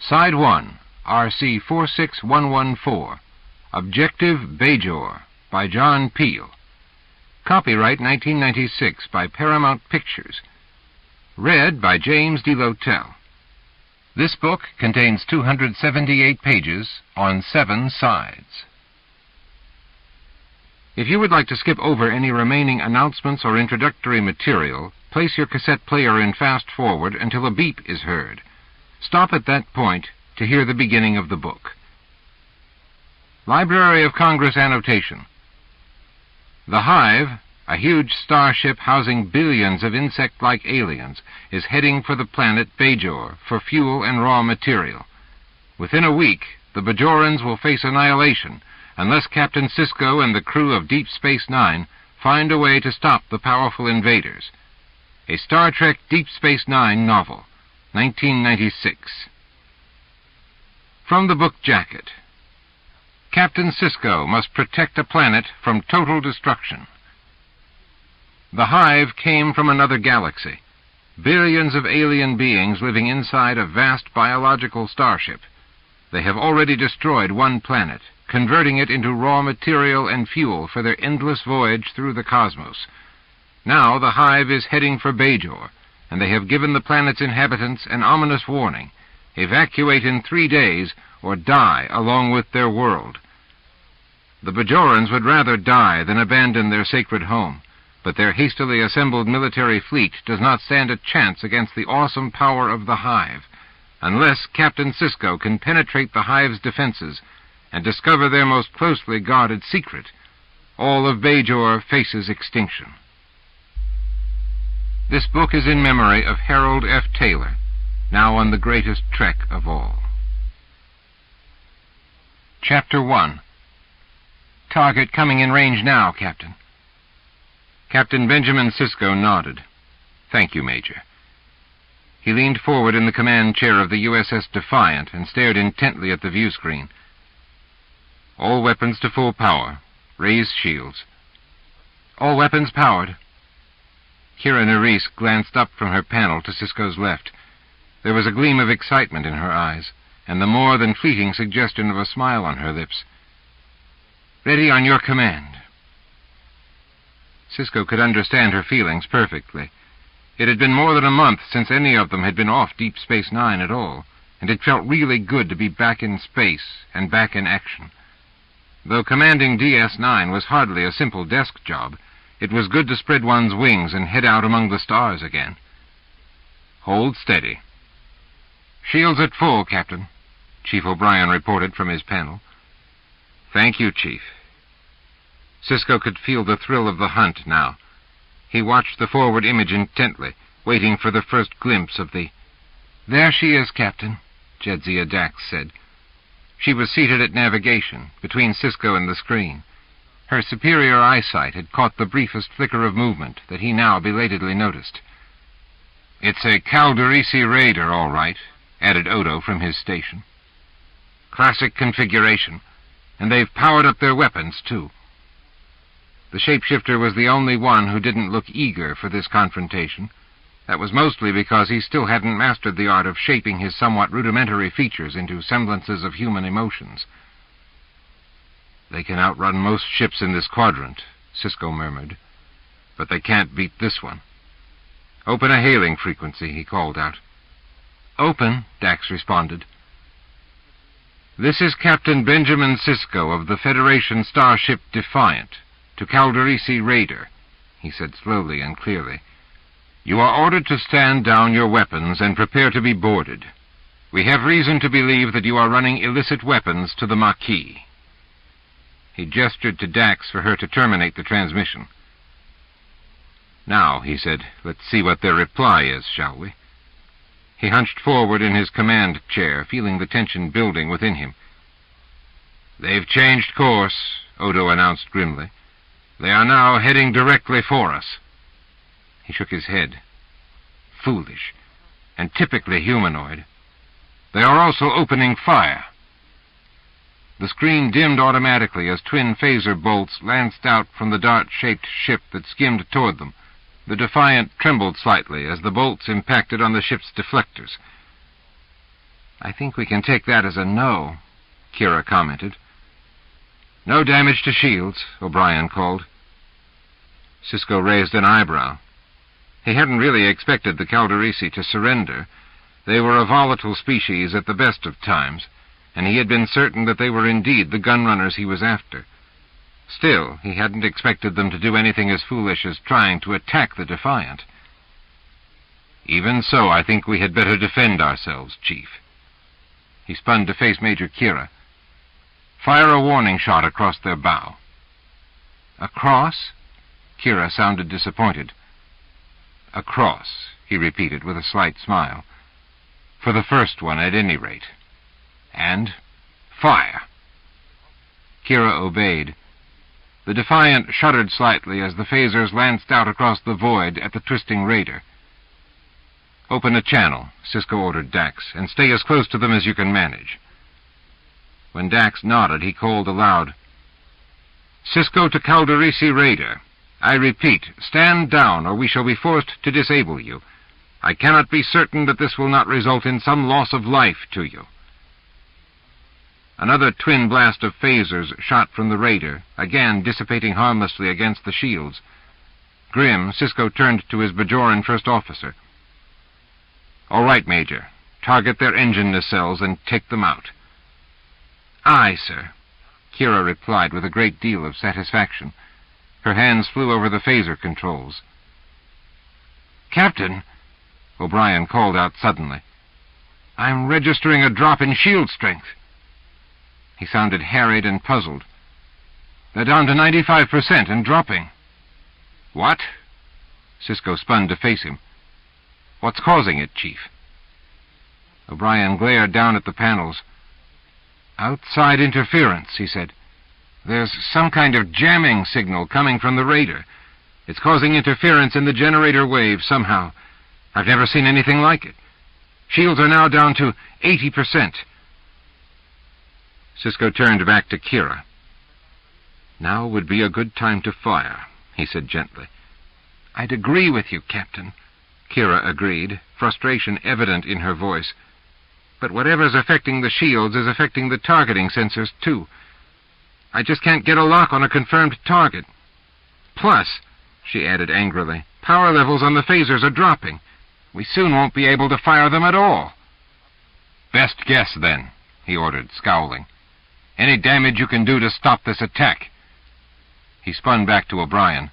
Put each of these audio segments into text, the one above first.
Side 1, RC 46114, Objective Bajor, by John Peel. Copyright 1996 by Paramount Pictures. Read by James D. Lotell. This book contains 278 pages on 7 sides. If you would like to skip over any remaining announcements or introductory material, place your cassette player in fast forward until a beep is heard. Stop at that point to hear the beginning of the book. Library of Congress annotation. The Hive, a huge starship housing billions of insect-like aliens, is heading for the planet Bajor for fuel and raw material. Within a week, the Bajorans will face annihilation unless Captain Sisko and the crew of Deep Space Nine find a way to stop the powerful invaders. A Star Trek Deep Space Nine novel, 1996. From the book jacket. Captain Sisko must protect a planet from total destruction. The Hive came from another galaxy. Billions of alien beings living inside a vast biological starship. They have already destroyed one planet, converting it into raw material and fuel for their endless voyage through the cosmos. Now the Hive is heading for Bajor, and they have given the planet's inhabitants an ominous warning. Evacuate in 3 days, or die along with their world. The Bajorans would rather die than abandon their sacred home, but their hastily assembled military fleet does not stand a chance against the awesome power of the Hive, unless Captain Sisko can penetrate the Hive's defenses and discover their most closely guarded secret. All of Bajor faces extinction. This book is in memory of Harold F. Taylor, now on the greatest trek of all. Chapter 1. Target coming in range now, Captain. Captain Benjamin Sisko nodded. Thank you, Major. He leaned forward in the command chair of the USS Defiant and stared intently at the view screen. All weapons to full power. Raise shields. All weapons powered. Kira Nerys glanced up from her panel to Sisko's left. There was a gleam of excitement in her eyes, and the more than fleeting suggestion of a smile on her lips. Ready on your command. Sisko could understand her feelings perfectly. It had been more than a month since any of them had been off Deep Space Nine at all, and it felt really good to be back in space and back in action. Though commanding DS-9 was hardly a simple desk job, it was good to spread one's wings and head out among the stars again. Hold steady. Shields at full, Captain, Chief O'Brien reported from his panel. Thank you, Chief. Sisko could feel the thrill of the hunt now. He watched the forward image intently, waiting for the first glimpse of the... There she is, Captain, Jadzia Dax said. She was seated at navigation, between Sisko and the screen. Her superior eyesight had caught the briefest flicker of movement that he now belatedly noticed. It's a Calderisi Raider, all right, added Odo from his station. Classic configuration, and they've powered up their weapons, too. The shapeshifter was the only one who didn't look eager for this confrontation. That was mostly because he still hadn't mastered the art of shaping his somewhat rudimentary features into semblances of human emotions. They can outrun most ships in this quadrant, Sisko murmured, but they can't beat this one. Open a hailing frequency, he called out. Open, Dax responded. This is Captain Benjamin Sisko of the Federation starship Defiant, to Calderisi Raider, he said slowly and clearly. You are ordered to stand down your weapons and prepare to be boarded. We have reason to believe that you are running illicit weapons to the Maquis. He gestured to Dax for her to terminate the transmission. Now, he said, let's see what their reply is, shall we? He hunched forward in his command chair, feeling the tension building within him. They've changed course, Odo announced grimly. They are now heading directly for us. He shook his head. Foolish, and typically humanoid. They are also opening fire. The screen dimmed automatically as twin phaser bolts lanced out from the dart-shaped ship that skimmed toward them. The Defiant trembled slightly as the bolts impacted on the ship's deflectors. "I think we can take that as a no," Kira commented. "No damage to shields," O'Brien called. Sisko raised an eyebrow. He hadn't really expected the Calderisi to surrender. They were a volatile species at the best of times, and he had been certain that they were indeed the gunrunners he was after. Still, he hadn't expected them to do anything as foolish as trying to attack the Defiant. "Even so, I think we had better defend ourselves, Chief." He spun to face Major Kira. "Fire a warning shot across their bow." "Across?" Kira sounded disappointed. "Across," he repeated with a slight smile. "For the first one, at any rate. And fire!" Kira obeyed. The Defiant shuddered slightly as the phasers lanced out across the void at the twisting raider. "Open a channel," Sisko ordered Dax, "and stay as close to them as you can manage." When Dax nodded, he called aloud, "Sisko to Calderisi Raider. I repeat, stand down, or we shall be forced to disable you. I cannot be certain that this will not result in some loss of life to you." Another twin blast of phasers shot from the raider, again dissipating harmlessly against the shields. Grim, Sisko turned to his Bajoran first officer. "All right, Major. Target their engine nacelles and take them out." "Aye, sir," Kira replied with a great deal of satisfaction. Her hands flew over the phaser controls. "Captain," O'Brien called out suddenly, "I'm registering a drop in shield strength." He sounded harried and puzzled. "They're down to 95% and dropping." "What?" Sisko spun to face him. "What's causing it, Chief?" O'Brien glared down at the panels. "Outside interference," he said. "There's some kind of jamming signal coming from the raider. It's causing interference in the generator wave somehow. I've never seen anything like it. Shields are now down to 80%. Sisko turned back to Kira. "Now would be a good time to fire," he said gently. "I'd agree with you, Captain," Kira agreed, frustration evident in her voice. "But whatever's affecting the shields is affecting the targeting sensors, too. I just can't get a lock on a confirmed target. Plus," she added angrily, "power levels on the phasers are dropping. We soon won't be able to fire them at all." "Best guess, then," he ordered, scowling. "Any damage you can do to stop this attack." He spun back to O'Brien.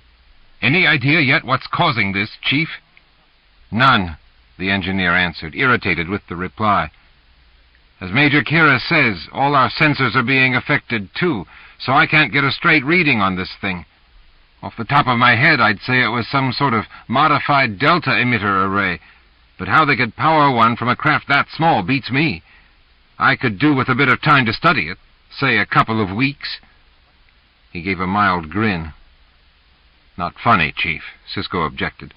"Any idea yet what's causing this, Chief?" "None," the engineer answered, irritated with the reply. "As Major Kira says, all our sensors are being affected, too, so I can't get a straight reading on this thing. Off the top of my head, I'd say it was some sort of modified delta emitter array, but how they could power one from a craft that small beats me. I could do with a bit of time to study it, say a couple of weeks." He gave a mild grin. "Not funny, Chief," Sisko objected.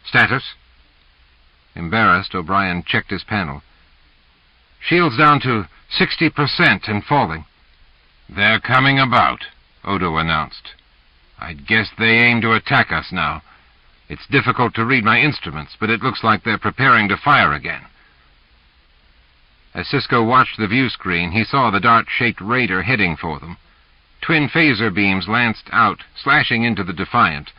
"Status?" Embarrassed, O'Brien checked his panel. "Shields down to 60% and falling." "They're coming about," Odo announced. "I'd guess they aim to attack us now. It's difficult to read my instruments, but it looks like they're preparing to fire again." As Sisko watched the view screen, he saw the dart-shaped raider heading for them. Twin phaser beams lanced out, slashing into the Defiant.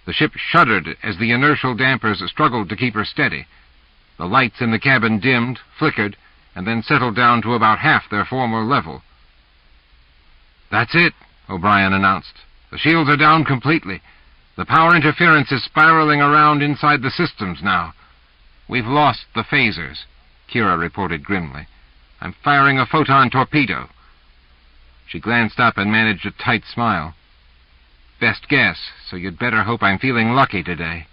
The ship shuddered as the inertial dampers struggled to keep her steady. The lights in the cabin dimmed, flickered, and then settled down to about half their former level. "That's it," O'Brien announced. "The shields are down completely. The power interference is spiraling around inside the systems now. We've lost the phasers," Kira reported grimly. "I'm firing a photon torpedo." She glanced up and managed a tight smile. "Best guess, so you'd better hope I'm feeling lucky today."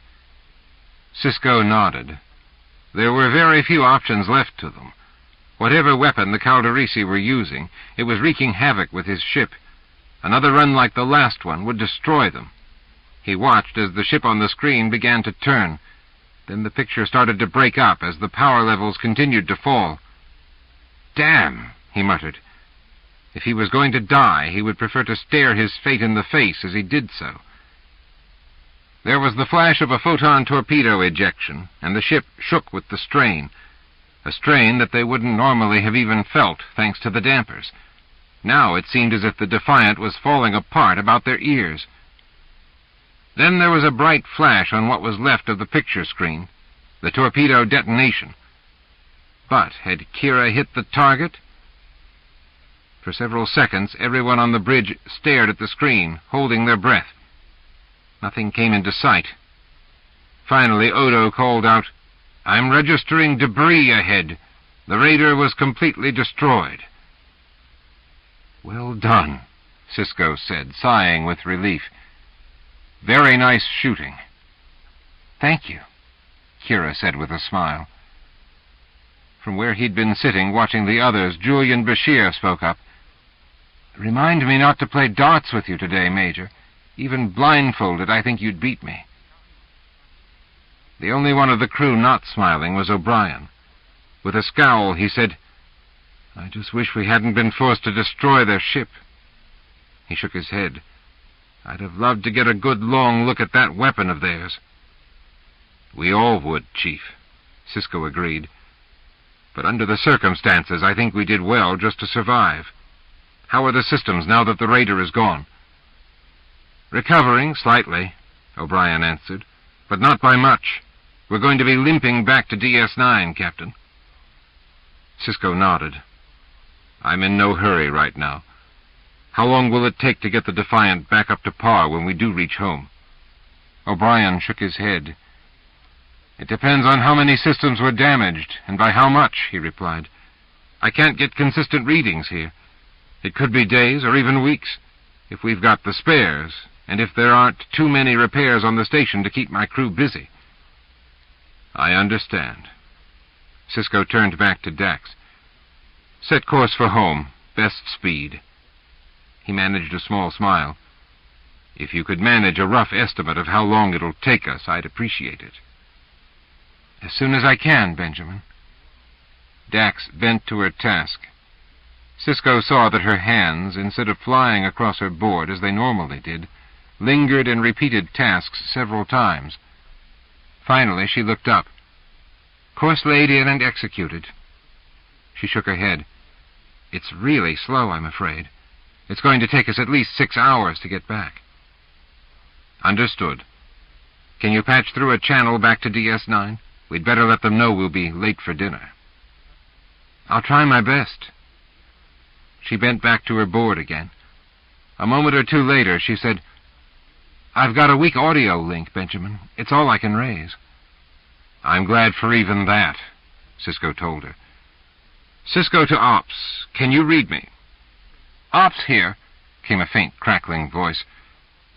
Sisko nodded. There were very few options left to them. Whatever weapon the Calderisi were using, it was wreaking havoc with his ship. Another run like the last one would destroy them. He watched as the ship on the screen began to turn. Then the picture started to break up as the power levels continued to fall. "Damn," he muttered. If he was going to die, he would prefer to stare his fate in the face as he did so. There was the flash of a photon torpedo ejection, and the ship shook with the strain. a strain that they wouldn't normally have even felt, thanks to the dampers. Now it seemed as if the Defiant was falling apart about their ears. Then there was a bright flash on what was left of the picture screen, the torpedo detonation. But had Kira hit the target? For several seconds, everyone on the bridge stared at the screen, holding their breath. Nothing came into sight. Finally, Odo called out, "I'm registering debris ahead. The raider was completely destroyed." "Well done," Sisko said, sighing with relief. "Very nice shooting." "Thank you," Kira said with a smile. From where he'd been sitting, watching the others, Julian Bashir spoke up. "Remind me not to play darts with you today, Major. Even blindfolded, I think you'd beat me." The only one of the crew not smiling was O'Brien. With a scowl, he said, "I just wish we hadn't been forced to destroy their ship." He shook his head. "I'd have loved to get a good long look at that weapon of theirs." "We all would, Chief," Sisko agreed. "But under the circumstances, I think we did well just to survive. How are the systems now that the raider is gone?" "Recovering, slightly," O'Brien answered, "but not by much. We're going to be limping back to DS9, Captain." Sisko nodded. "I'm in no hurry right now. How long will it take to get the Defiant back up to par when we do reach home?" O'Brien shook his head. "It depends on how many systems were damaged, and by how much," he replied. "I can't get consistent readings here. It could be days or even weeks, if we've got the spares, and if there aren't too many repairs on the station to keep my crew busy." "I understand." Sisko turned back to Dax. "Set course for home. Best speed." He managed a small smile. "If you could manage a rough estimate of how long it'll take us, I'd appreciate it." "As soon as I can, Benjamin." Dax bent to her task. Sisko saw that her hands, instead of flying across her board as they normally did, lingered and repeated tasks several times. Finally, she looked up. "Course laid in and executed." She shook her head. "It's really slow, I'm afraid. It's going to take us at least 6 hours to get back." "Understood. Can you patch through a channel back to DS9? We'd better let them know we'll be late for dinner." "I'll try my best." She bent back to her board again. A moment or two later, she said, "I've got a weak audio link, Benjamin. It's all I can raise." "I'm glad for even that," Sisko told her. "Sisko to Ops. Can you read me?" "Ops here," came a faint, crackling voice.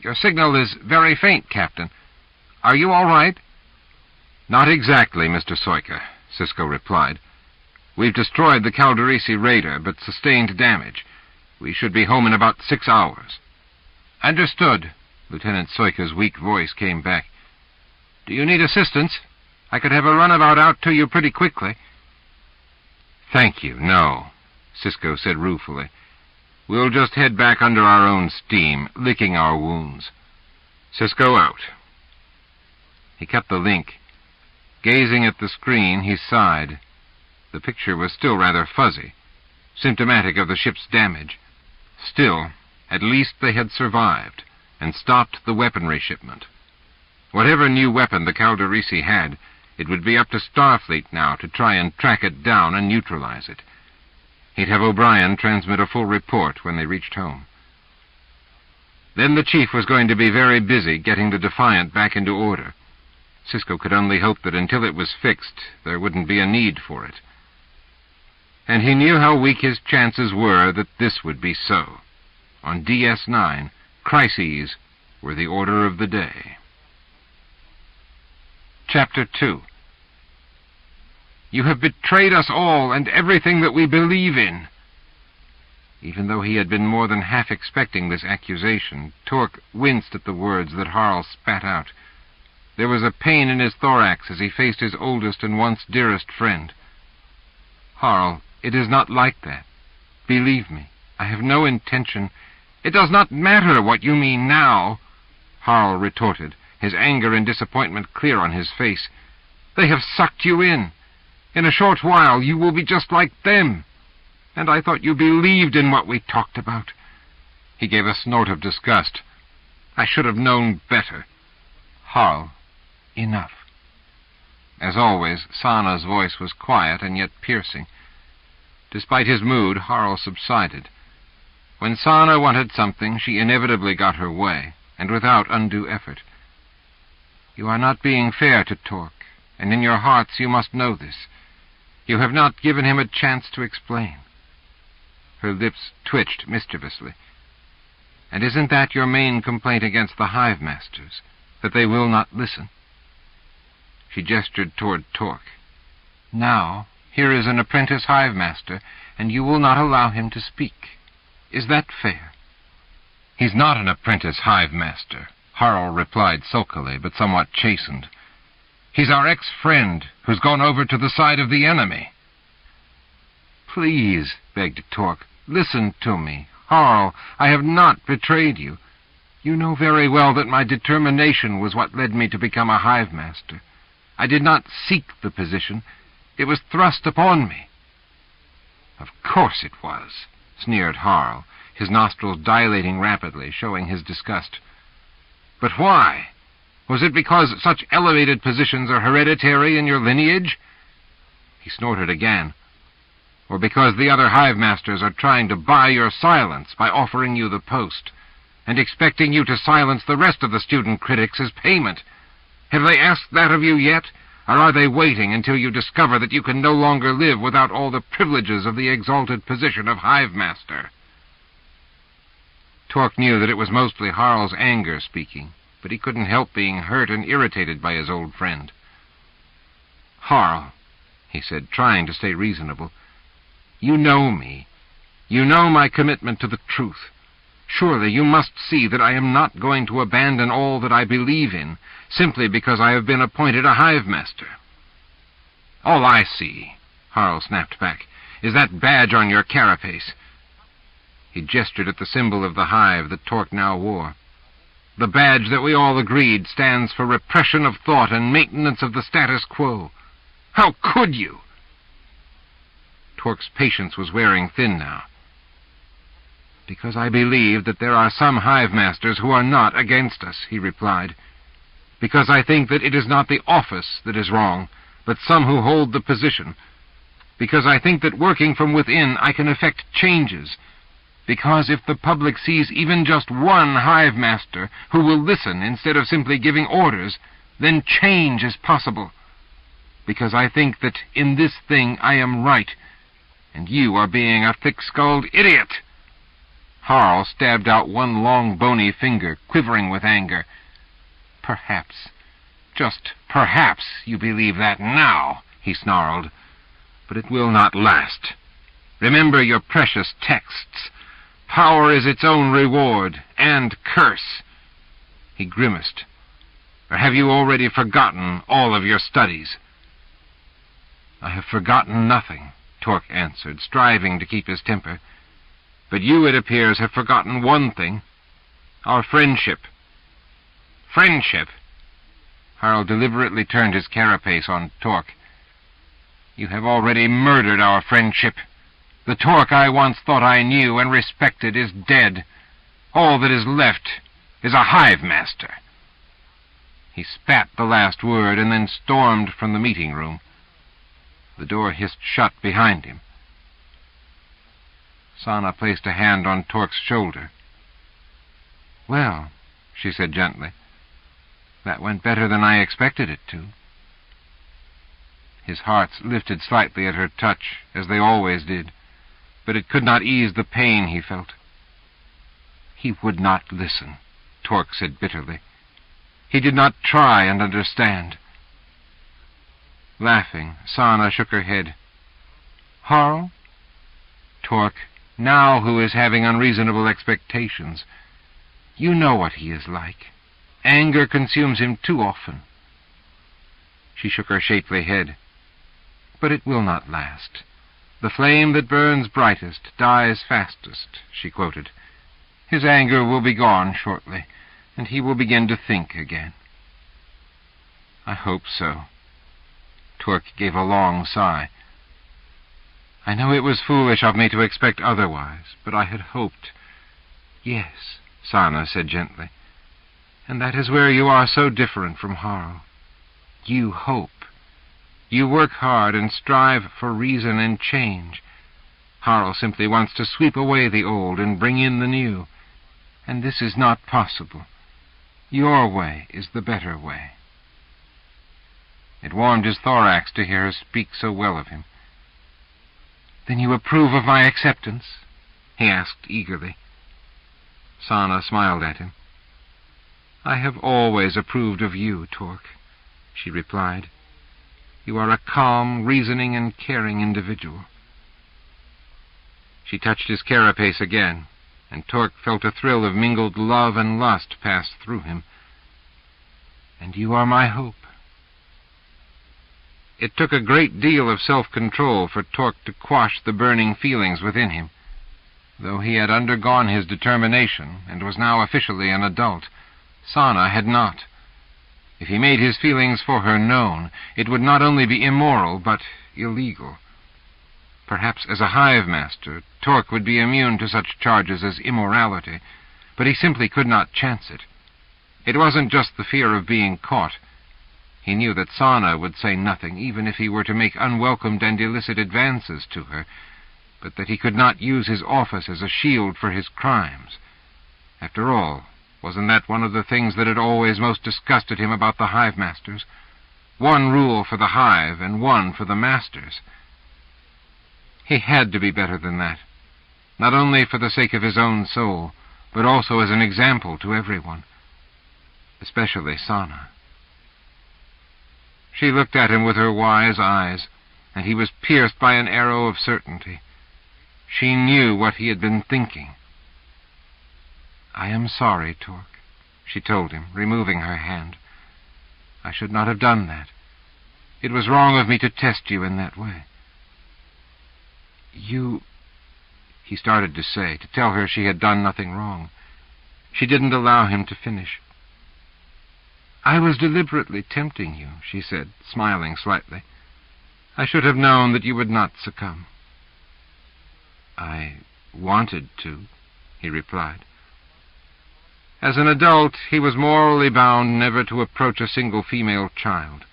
"Your signal is very faint, Captain. Are you all right?" "Not exactly, Mr. Soika," Sisko replied. "We've destroyed the Calderisi raider, but sustained damage. We should be home in about 6 hours." "Understood." Lieutenant Soika's weak voice came back. "Do you need assistance? I could have a runabout out to you pretty quickly." "Thank you, no," Sisko said ruefully. "We'll just head back under our own steam, licking our wounds. Sisko out." He cut the link. Gazing at the screen, he sighed. The picture was still rather fuzzy, symptomatic of the ship's damage. Still, at least they had survived, and stopped the weaponry shipment. Whatever new weapon the Calderisi had, it would be up to Starfleet now to try and track it down and neutralize it. He'd have O'Brien transmit a full report when they reached home. Then the Chief was going to be very busy getting the Defiant back into order. Sisko could only hope that until it was fixed, there wouldn't be a need for it. And he knew how weak his chances were that this would be so. On DS9, crises were the order of the day. Chapter 2. "You have betrayed us all and everything that we believe in." Even though he had been more than half expecting this accusation, Torque winced at the words that Harl spat out. There was a pain in his thorax as he faced his oldest and once dearest friend. "Harl, it is not like that. Believe me, I have no intention—" "It does not matter what you mean now," Harl retorted, his anger and disappointment clear on his face. "They have sucked you in. In a short while you will be just like them. And I thought you believed in what we talked about." He gave a snort of disgust. "I should have known better." "Harl, enough." As always, Sana's voice was quiet and yet piercing. Despite his mood, Harl subsided. When Sana wanted something, she inevitably got her way, and without undue effort. "You are not being fair to Tork, and in your hearts you must know this. You have not given him a chance to explain." Her lips twitched mischievously. "And isn't that your main complaint against the hive masters, that they will not listen?" She gestured toward Tork. "Now, here is an apprentice hive master, and you will not allow him to speak. Is that fair?" "He's not an apprentice hive master," Harl replied sulkily, but somewhat chastened. "He's our ex-friend, who's gone over to the side of the enemy." "Please," begged Tork, "listen to me. Harl, I have not betrayed you. You know very well that my determination was what led me to become a hive master. I did not seek the position. It was thrust upon me." "Of course it was," sneered Harl, his nostrils dilating rapidly, showing his disgust. "But why? Was it because such elevated positions are hereditary in your lineage?" He snorted again. "Or because the other hive masters are trying to buy your silence by offering you the post, and expecting you to silence the rest of the student critics as payment? Have they asked that of you yet, or are they waiting until you discover that you can no longer live without all the privileges of the exalted position of hive master?" Tork knew that it was mostly Harl's anger speaking, but he couldn't help being hurt and irritated by his old friend. "Harl," he said, trying to stay reasonable, "you know me. You know my commitment to the truth. Surely you must see that I am not going to abandon all that I believe in, simply because I have been appointed a hive master." "All I see," Harl snapped back, "is that badge on your carapace." He gestured at the symbol of the hive that Tork now wore. "The badge that we all agreed stands for repression of thought and maintenance of the status quo. How could you?" Tork's patience was wearing thin now. "Because I believe that there are some hive masters who are not against us," he replied. "Because I think that it is not the office that is wrong, but some who hold the position. Because I think that working from within I can effect changes. Because if the public sees even just one hive master who will listen instead of simply giving orders, then change is possible. Because I think that in this thing I am right, and you are being a thick-skulled idiot." Harl stabbed out one long bony finger, quivering with anger. "Perhaps, just perhaps, you believe that now," he snarled. "But it will not last. Remember your precious texts. Power is its own reward and curse." He grimaced. "Or have you already forgotten all of your studies?" "I have forgotten nothing," Tork answered, striving to keep his temper. "But you, it appears, have forgotten one thing. Our friendship." "Friendship?" Harl deliberately turned his carapace on Tork. "You have already murdered our friendship. The Tork I once thought I knew and respected is dead. All that is left is a hive master." He spat the last word and then stormed from the meeting room. The door hissed shut behind him. Sana placed a hand on Tork's shoulder. "Well," she said gently, "that went better than I expected it to." His hearts lifted slightly at her touch, as they always did, but it could not ease the pain he felt. "He would not listen," Tork said bitterly. "He did not try and understand." Laughing, Sana shook her head. "Harl? Tork, now who is having unreasonable expectations. You know what he is like. Anger consumes him too often." She shook her shapely head. "But it will not last. The flame that burns brightest dies fastest," she quoted. "His anger will be gone shortly, and he will begin to think again." "I hope so." Tork gave a long sigh. "I know it was foolish of me to expect otherwise, but I had hoped." "Yes," Sana said gently, "and that is where you are so different from Harl. You hope. You work hard and strive for reason and change. Harl simply wants to sweep away the old and bring in the new. And this is not possible. Your way is the better way." It warmed his thorax to hear her speak so well of him. "Then you approve of my acceptance?" he asked eagerly. Sana smiled at him. "I have always approved of you, Tork," she replied. "You are a calm, reasoning, and caring individual." She touched his carapace again, and Tork felt a thrill of mingled love and lust pass through him. "And you are my hope." It took a great deal of self-control for Tork to quash the burning feelings within him. Though he had undergone his determination and was now officially an adult, Sana had not. If he made his feelings for her known, it would not only be immoral, but illegal. Perhaps as a hive-master, Tork would be immune to such charges as immorality, but he simply could not chance it. It wasn't just the fear of being caught. He knew that Sana would say nothing, even if he were to make unwelcomed and illicit advances to her, but that he could not use his office as a shield for his crimes. After all, wasn't that one of the things that had always most disgusted him about the hive-masters? One rule for the hive and one for the masters. He had to be better than that, not only for the sake of his own soul, but also as an example to everyone, especially Sana. She looked at him with her wise eyes, and he was pierced by an arrow of certainty. She knew what he had been thinking. "I am sorry, Tork," she told him, removing her hand. "I should not have done that. It was wrong of me to test you in that way." "You—" he started to say, to tell her she had done nothing wrong. She didn't allow him to finish. "I was deliberately tempting you," she said, smiling slightly. "I should have known that you would not succumb." "I wanted to," he replied. As an adult, he was morally bound never to approach a single female child.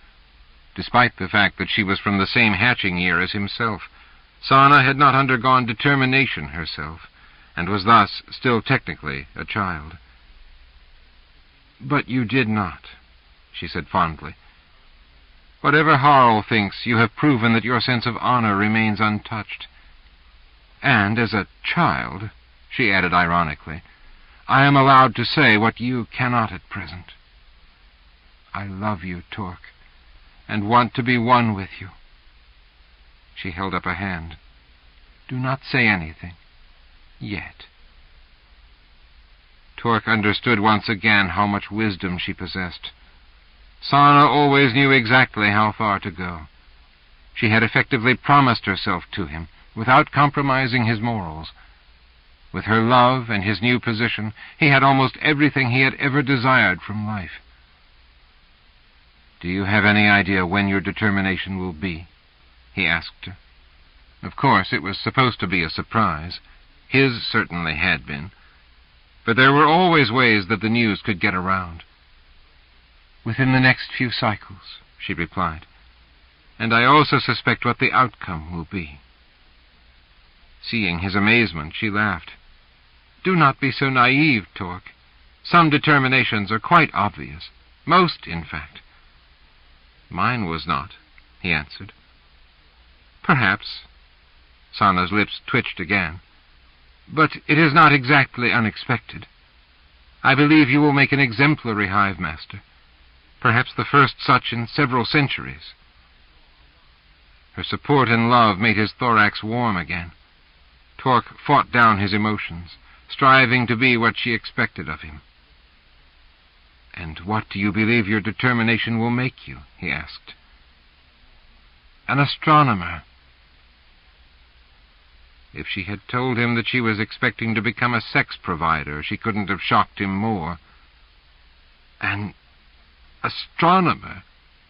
Despite the fact that she was from the same hatching year as himself, Sana had not undergone determination herself, and was thus still technically a child. "But you did not," she said fondly. "Whatever Harl thinks, you have proven that your sense of honor remains untouched. And as a child," she added ironically, "I am allowed to say what you cannot at present. I love you, Tork, and want to be one with you." She held up a hand. "Do not say anything. Yet." Tork understood once again how much wisdom she possessed. Sana always knew exactly how far to go. She had effectively promised herself to him, without compromising his morals. With her love and his new position, he had almost everything he had ever desired from life. "Do you have any idea when your determination will be?" he asked her. Of course, it was supposed to be a surprise. His certainly had been. But there were always ways that the news could get around. "Within the next few cycles," she replied. "And I also suspect what the outcome will be." Seeing his amazement, she laughed. "Do not be so naive, Tork. Some determinations are quite obvious. Most, in fact." "Mine was not," he answered. "Perhaps." Sana's lips twitched again. "But it is not exactly unexpected. I believe you will make an exemplary hive-master, perhaps the first such in several centuries." Her support and love made his thorax warm again. Tork fought down his emotions, striving to be what she expected of him. "And what do you believe your determination will make you?" he asked. "An astronomer." If she had told him that she was expecting to become a sex provider, she couldn't have shocked him more. "An astronomer?"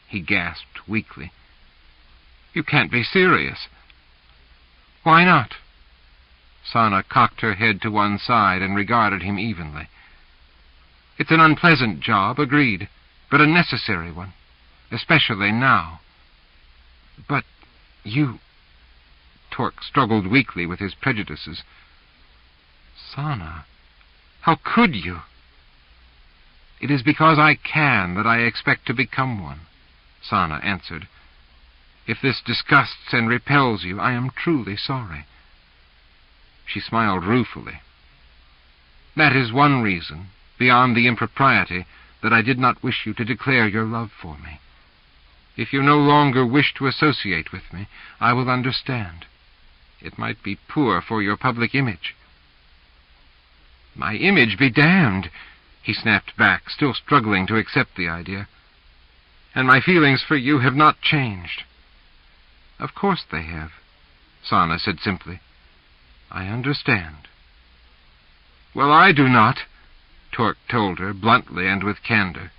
he gasped weakly. You can't be serious." "Why not?" Sana cocked her head to one side and regarded him evenly. "It's an unpleasant job, agreed, but a necessary one, especially now." "But you—" Tork struggled weakly with his prejudices. "Sana, how could you?" "It is because I can that I expect to become one," Sana answered. "If this disgusts and repels you, I am truly sorry." She smiled ruefully. "That is one reason, beyond the impropriety, that I did not wish you to declare your love for me. If you no longer wish to associate with me, I will understand. It might be poor for your public image." "My image be damned," he snapped back, still struggling to accept the idea. "And my feelings for you have not changed." "Of course they have," Sana said simply. "I understand." "Well, I do not," Tork told her, bluntly and with candor.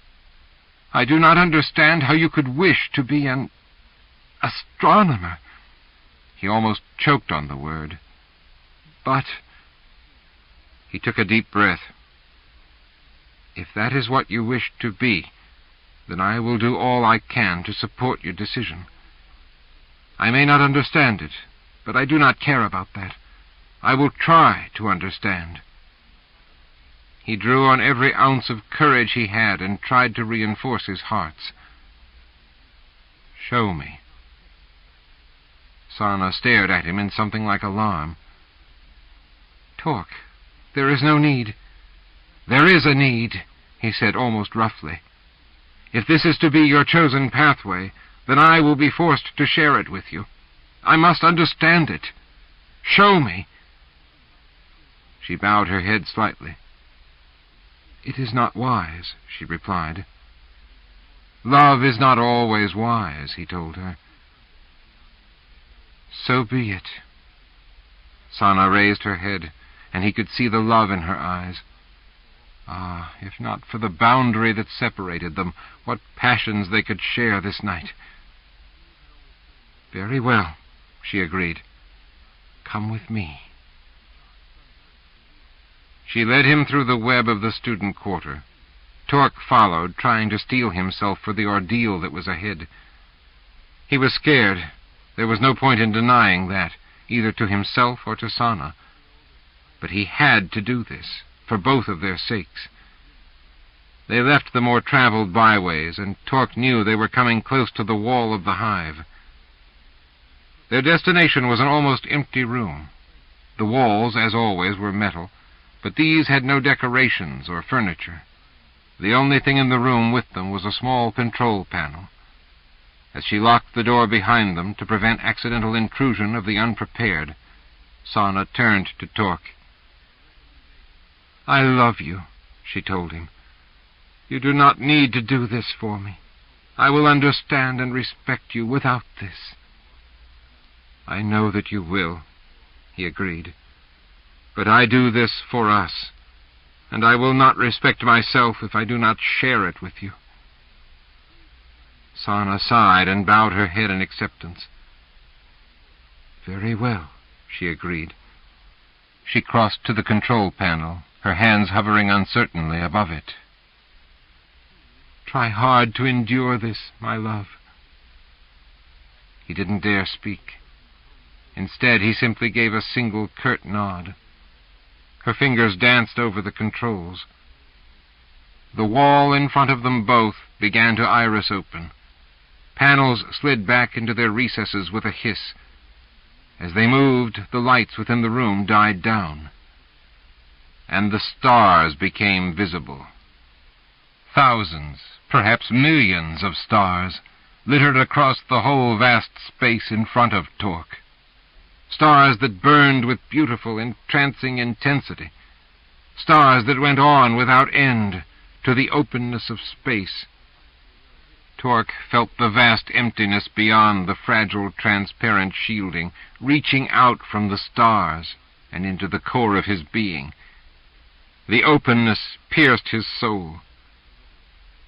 "I do not understand how you could wish to be an astronomer." He almost choked on the word. "But—" He took a deep breath. "If that is what you wish to be, then I will do all I can to support your decision. I may not understand it, but I do not care about that. I will try to understand." He drew on every ounce of courage he had and tried to reinforce his hearts. "Show me." Sana stared at him in something like alarm. "Tork, there is no need." "There is a need," he said almost roughly. "If this is to be your chosen pathway, then I will be forced to share it with you. I must understand it. Show me." She bowed her head slightly. "It is not wise," she replied. "Love is not always wise," he told her. "So be it." Sana raised her head, and he could see the love in her eyes. Ah, if not for the boundary that separated them, what passions they could share this night. "Very well," she agreed. "Come with me." She led him through the web of the student quarter. Tork followed, trying to steel himself for the ordeal that was ahead. He was scared. There was no point in denying that, either to himself or to Sana. But he had to do this, for both of their sakes. They left the more traveled byways, and Tork knew they were coming close to the wall of the hive. Their destination was an almost empty room. The walls, as always, were metal, but these had no decorations or furniture. The only thing in the room with them was a small control panel. As she locked the door behind them to prevent accidental intrusion of the unprepared, Sana turned to Tork. "I love you," she told him. "You do not need to do this for me. I will understand and respect you without this." "I know that you will," he agreed. "But I do this for us, and I will not respect myself if I do not share it with you." Sana sighed and bowed her head in acceptance. "Very well," she agreed. She crossed to the control panel, her hands hovering uncertainly above it. "Try hard to endure this, my love." He didn't dare speak. Instead, he simply gave a single curt nod. Her fingers danced over the controls. The wall in front of them both began to iris open. Panels slid back into their recesses with a hiss. As they moved, the lights within the room died down, and the stars became visible. Thousands, perhaps millions of stars, littered across the whole vast space in front of Tork. Stars that burned with beautiful, entrancing intensity. Stars that went on without end to the openness of space. Tork felt the vast emptiness beyond the fragile, transparent shielding, reaching out from the stars and into the core of his being. The openness pierced his soul.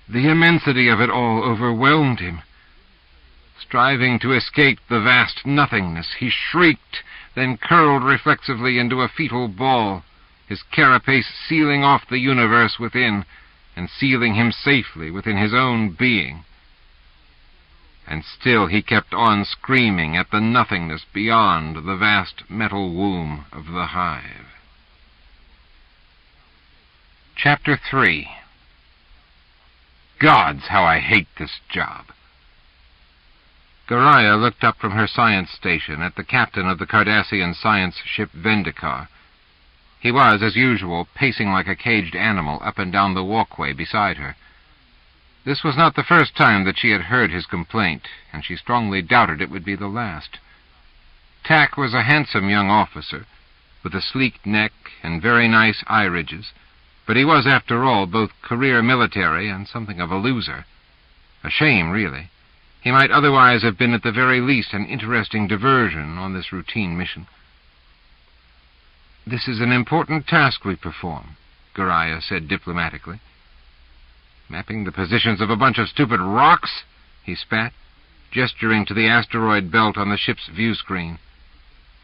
The immensity of it all overwhelmed him. Striving to escape the vast nothingness, he shrieked, then curled reflexively into a fetal ball, his carapace sealing off the universe within, and sealing him safely within his own being. And still he kept on screaming at the nothingness beyond the vast metal womb of the hive. Chapter 3. Gods, how I hate this job. Goriah looked up from her science station at the captain of the Cardassian science ship Vendikar. He was, as usual, pacing like a caged animal up and down the walkway beside her. This was not the first time that she had heard his complaint, and she strongly doubted it would be the last. Tack was a handsome young officer, with a sleek neck and very nice eye ridges, but he was, after all, both career military and something of a loser. A shame, really. He might otherwise have been at the very least an interesting diversion on this routine mission. "This is an important task we perform," Goriah said diplomatically. "Mapping the positions of a bunch of stupid rocks?" he spat, gesturing to the asteroid belt on the ship's view screen.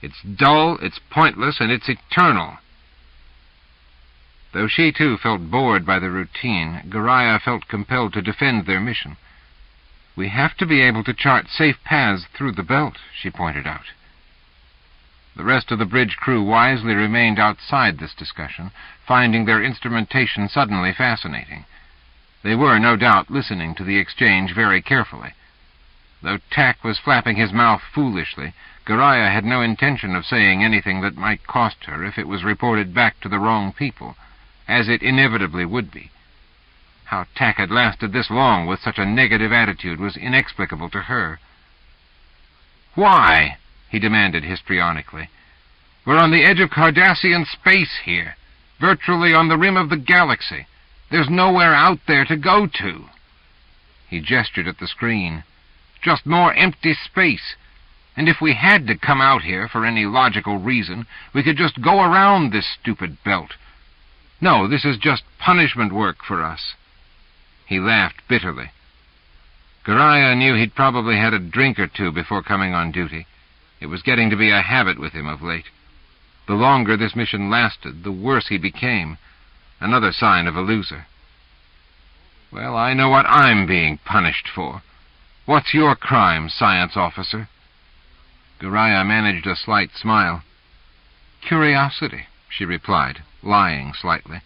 "It's dull, it's pointless, and it's eternal." Though she, too, felt bored by the routine, Goriah felt compelled to defend their mission. "We have to be able to chart safe paths through the belt," she pointed out. The rest of the bridge crew wisely remained outside this discussion, finding their instrumentation suddenly fascinating. They were, no doubt, listening to the exchange very carefully. Though Tack was flapping his mouth foolishly, Goriah had no intention of saying anything that might cost her if it was reported back to the wrong people, as it inevitably would be. How Tack had lasted this long with such a negative attitude was inexplicable to her. "Why?" he demanded histrionically. "We're on the edge of Cardassian space here, virtually on the rim of the galaxy. There's nowhere out there to go to." He gestured at the screen. "Just more empty space. And if we had to come out here for any logical reason, we could just go around this stupid belt. No, this is just punishment work for us." He laughed bitterly. Goriah knew he'd probably had a drink or two before coming on duty. It was getting to be a habit with him of late. The longer this mission lasted, the worse he became. Another sign of a loser. "Well, I know what I'm being punished for. What's your crime, science officer?" Goriah managed a slight smile. "Curiosity," she replied, lying slightly.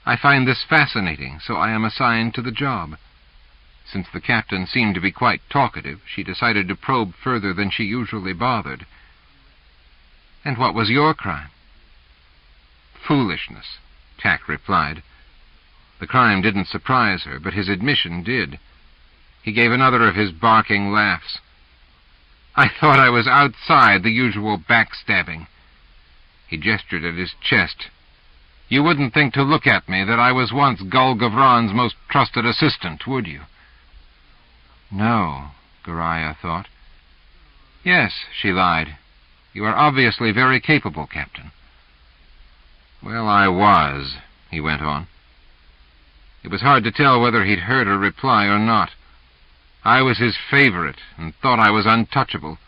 "I find this fascinating, so I am assigned to the job." Since the captain seemed to be quite talkative, she decided to probe further than she usually bothered. "And what was your crime?" "Foolishness," Tack replied. The crime didn't surprise her, but his admission did. He gave another of his barking laughs. "I thought I was outside the usual backstabbing." He gestured at his chest. "You wouldn't think to look at me that I was once Gul Gavran's most trusted assistant, would you?" "No," Goriah thought. "Yes," she lied. "You are obviously very capable, Captain." "Well, I was," he went on. It was hard to tell whether he'd heard her reply or not. I was his favorite and thought I was untouchable.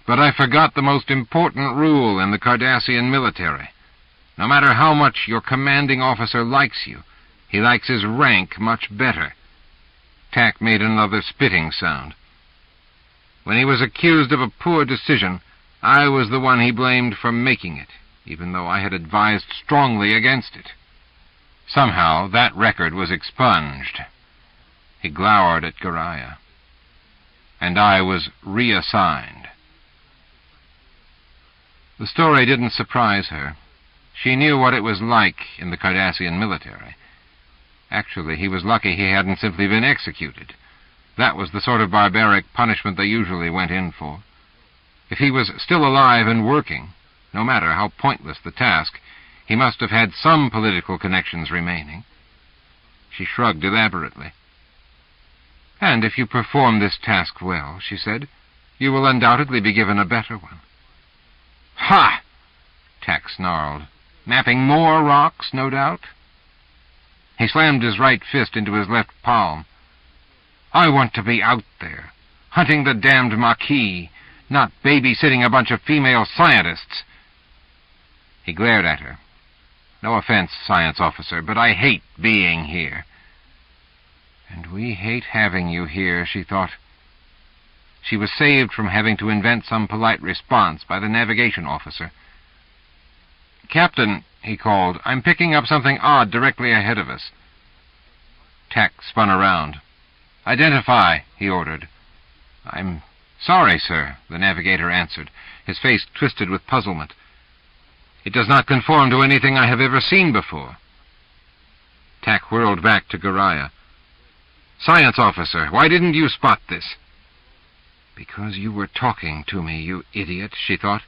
But I forgot the most important rule in the Cardassian military. No matter how much your commanding officer likes you, he likes his rank much better. Tack made another spitting sound. When he was accused of a poor decision, I was the one he blamed for making it, even though I had advised strongly against it. Somehow that record was expunged. He glowered at Goriah. And I was reassigned. The story didn't surprise her. She knew what it was like in the Cardassian military. Actually, he was lucky he hadn't simply been executed. That was the sort of barbaric punishment they usually went in for. If he was still alive and working, no matter how pointless the task, he must have had some political connections remaining. She shrugged elaborately. "And if you perform this task well," she said, "you will undoubtedly be given a better one." "Ha!" Tack snarled. "Mapping more rocks, no doubt?" He slammed his right fist into his left palm. "I want to be out there, hunting the damned Marquis, not babysitting a bunch of female scientists." He glared at her. "No offense, science officer, but I hate being here." "And we hate having you here," she thought. She was saved from having to invent some polite response by the navigation officer. "Captain," he called, "I'm picking up something odd directly ahead of us." Tack spun around. "Identify," he ordered. "I'm sorry, sir," the navigator answered, his face twisted with puzzlement. "It does not conform to anything I have ever seen before." Tack whirled back to Goriah. "Science officer, why didn't you spot this?" "Because you were talking to me, you idiot," she thought.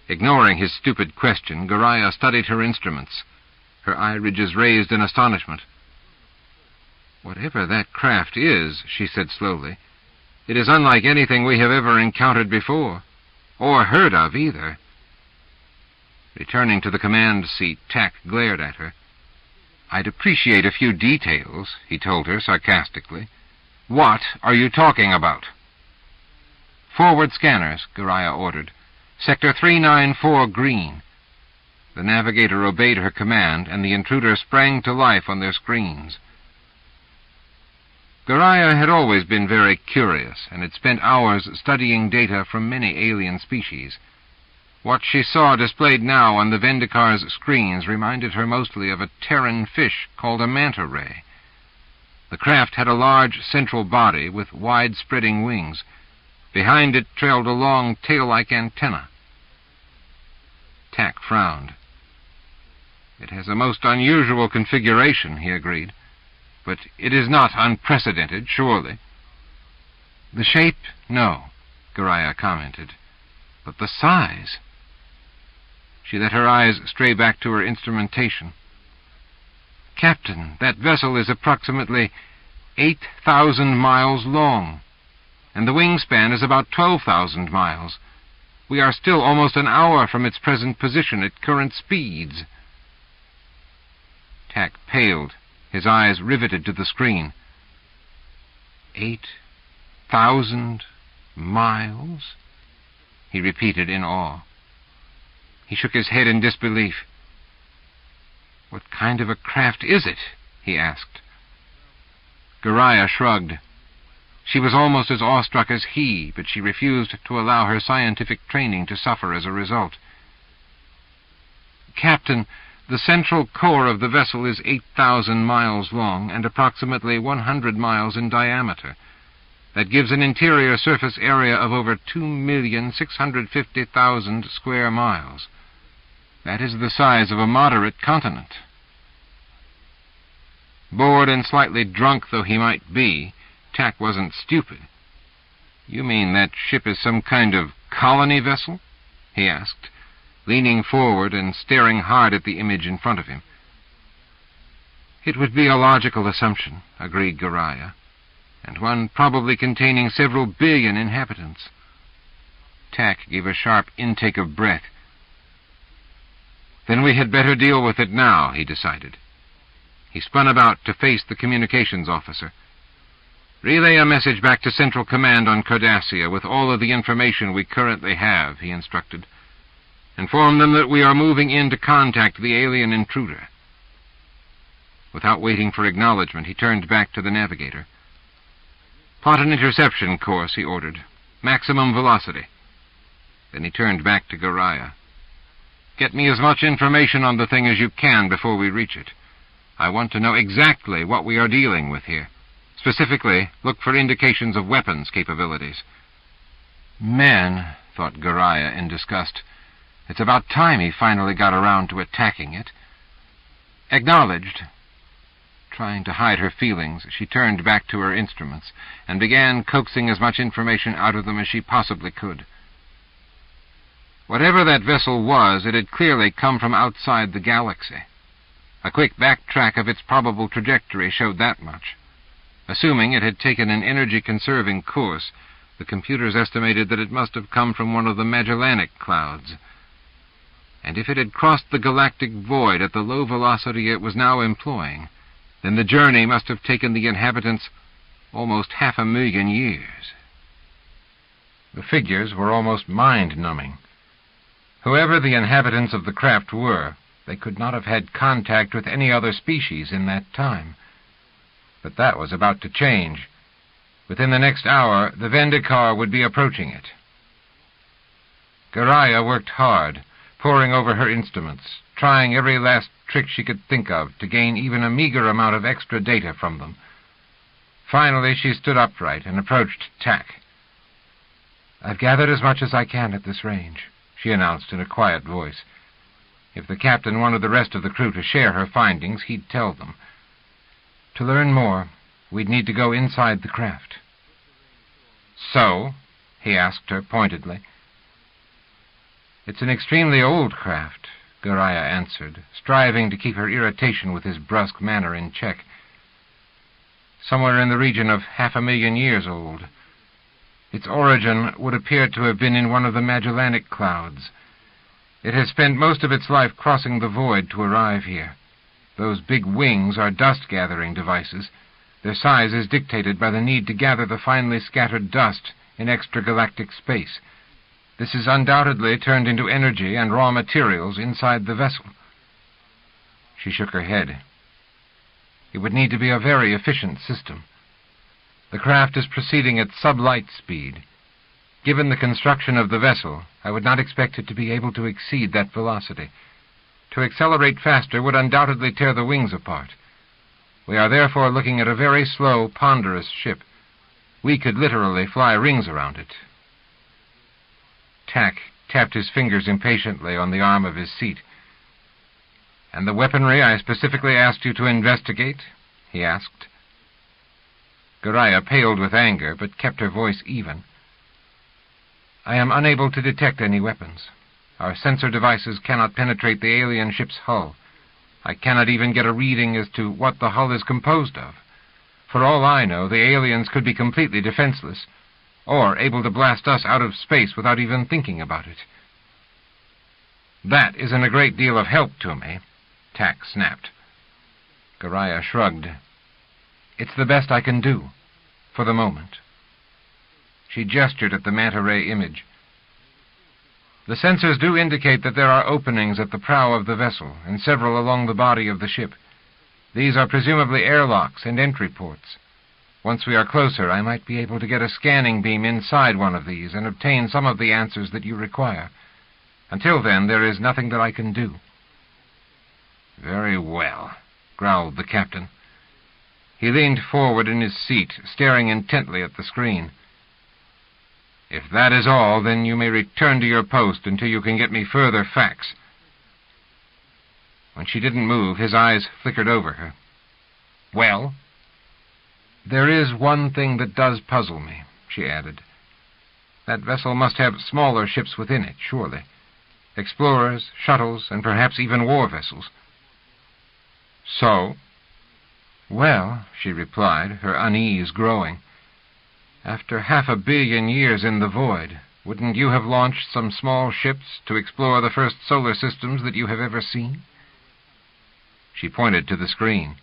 Ignoring his stupid question, Goriah studied her instruments, her eye ridges raised in astonishment. "Whatever that craft is," she said slowly, "it is unlike anything we have ever encountered before, or heard of either." Returning to the command seat, Tack glared at her. "I'd appreciate a few details," he told her sarcastically. "What are you talking about?" "Forward scanners," Goriah ordered. "Sector 394 green." The navigator obeyed her command, and the intruder sprang to life on their screens. Goriah had always been very curious, and had spent hours studying data from many alien species. What she saw displayed now on the Vendicar's screens reminded her mostly of a Terran fish called a manta ray. The craft had a large central body with wide-spreading wings. Behind it trailed a long tail-like antenna. Tack frowned. "It has a most unusual configuration," he agreed. "But it is not unprecedented, surely." "The shape, no," Goriah commented. "But the size—" She let her eyes stray back to her instrumentation. "Captain, that vessel is approximately 8,000 miles long, and the wingspan is about 12,000 miles. We are still almost an hour from its present position at current speeds." Tack paled, his eyes riveted to the screen. 8,000 miles? He repeated in awe. He shook his head in disbelief. "What kind of a craft is it?" he asked. Goriah shrugged. She was almost as awestruck as he, but she refused to allow her scientific training to suffer as a result. "Captain, the central core of the vessel is 8,000 miles long and approximately 100 miles in diameter. That gives an interior surface area of over 2,650,000 square miles. That is the size of a moderate continent." Bored and slightly drunk though he might be, Tack wasn't stupid. "You mean that ship is some kind of colony vessel?" he asked, leaning forward and staring hard at the image in front of him. "It would be a logical assumption," agreed Goriah, "and one probably containing several billion inhabitants." Tack gave a sharp intake of breath. "Then we had better deal with it now," he decided. He spun about to face the communications officer. "Relay a message back to Central Command on Cardassia with all of the information we currently have," he instructed. "Inform them that we are moving in to contact the alien intruder." Without waiting for acknowledgement, he turned back to the navigator. "Plot an interception course," he ordered. "Maximum velocity." Then he turned back to Goriah. "Get me as much information on the thing as you can before we reach it. I want to know exactly what we are dealing with here. Specifically, look for indications of weapons capabilities." "Man," thought Goriah in disgust. "It's about time he finally got around to attacking it." "Acknowledged." Trying to hide her feelings, she turned back to her instruments and began coaxing as much information out of them as she possibly could. Whatever that vessel was, it had clearly come from outside the galaxy. A quick backtrack of its probable trajectory showed that much. Assuming it had taken an energy-conserving course, the computers estimated that it must have come from one of the Magellanic clouds. And if it had crossed the galactic void at the low velocity it was now employing, then the journey must have taken the inhabitants almost 500,000 years. The figures were almost mind-numbing. Whoever the inhabitants of the craft were, they could not have had contact with any other species in that time. But that was about to change. Within the next hour, the Vendikar would be approaching it. Garaya worked hard, poring over her instruments, trying every last trick she could think of to gain even a meager amount of extra data from them. Finally, she stood upright and approached Tack. "I've gathered as much as I can at this range," she announced in a quiet voice. If the captain wanted the rest of the crew to share her findings, he'd tell them. To learn more, we'd need to go inside the craft. "So?" he asked her pointedly. "It's an extremely old craft," Garaya answered, striving to keep her irritation with his brusque manner in check. "Somewhere in the region of 500,000 years old. Its origin would appear to have been in one of the Magellanic Clouds. It has spent most of its life crossing the void to arrive here. Those big wings are dust-gathering devices. Their size is dictated by the need to gather the finely scattered dust in extragalactic space. This is undoubtedly turned into energy and raw materials inside the vessel." She shook her head. "It would need to be a very efficient system. The craft is proceeding at sublight speed. Given the construction of the vessel, I would not expect it to be able to exceed that velocity. To accelerate faster would undoubtedly tear the wings apart. We are therefore looking at a very slow, ponderous ship. We could literally fly rings around it." Tack tapped his fingers impatiently on the arm of his seat. "And the weaponry I specifically asked you to investigate?" he asked. Garaya paled with anger, but kept her voice even. "I am unable to detect any weapons. Our sensor devices cannot penetrate the alien ship's hull. I cannot even get a reading as to what the hull is composed of. For all I know, the aliens could be completely defenseless, or able to blast us out of space without even thinking about it." "That isn't a great deal of help to me," Tack snapped. Garaya shrugged. "It's the best I can do, for the moment." She gestured at the manta ray image. "The sensors do indicate that there are openings at the prow of the vessel, and several along the body of the ship. These are presumably airlocks and entry ports. Once we are closer, I might be able to get a scanning beam inside one of these and obtain some of the answers that you require. Until then, there is nothing that I can do." "Very well," growled the captain. He leaned forward in his seat, staring intently at the screen. "If that is all, then you may return to your post until you can get me further facts." When she didn't move, his eyes flickered over her. "Well?" "There is one thing that does puzzle me," she added. "That vessel must have smaller ships within it, surely. Explorers, shuttles, and perhaps even war vessels." "So?" "Well," she replied, her unease growing, "after 500 million years in the void, wouldn't you have launched some small ships to explore the first solar systems that you have ever seen?" She pointed to the screen.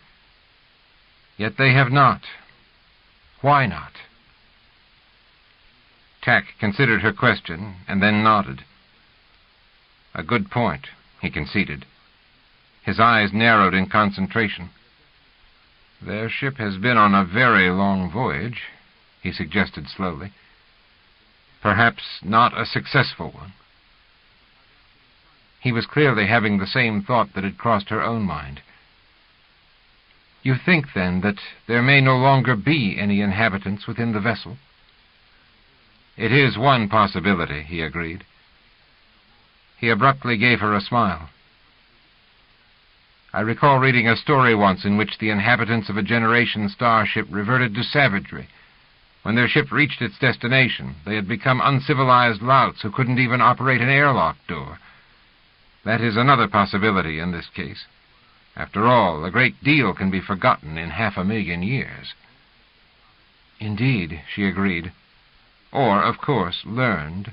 "Yet they have not. Why not?" Tack considered her question and then nodded. "A good point," he conceded. His eyes narrowed in concentration. "Their ship has been on a very long voyage," he suggested slowly. "Perhaps not a successful one." He was clearly having the same thought that had crossed her own mind. "You think, then, that there may no longer be any inhabitants within the vessel?" "It is one possibility," he agreed. He abruptly gave her a smile. "I recall reading a story once in which the inhabitants of a generation starship reverted to savagery. When their ship reached its destination, they had become uncivilized louts who couldn't even operate an airlock door. That is another possibility in this case. After all, a great deal can be forgotten in 500,000 years." "Indeed," she agreed. "Or, of course, learned.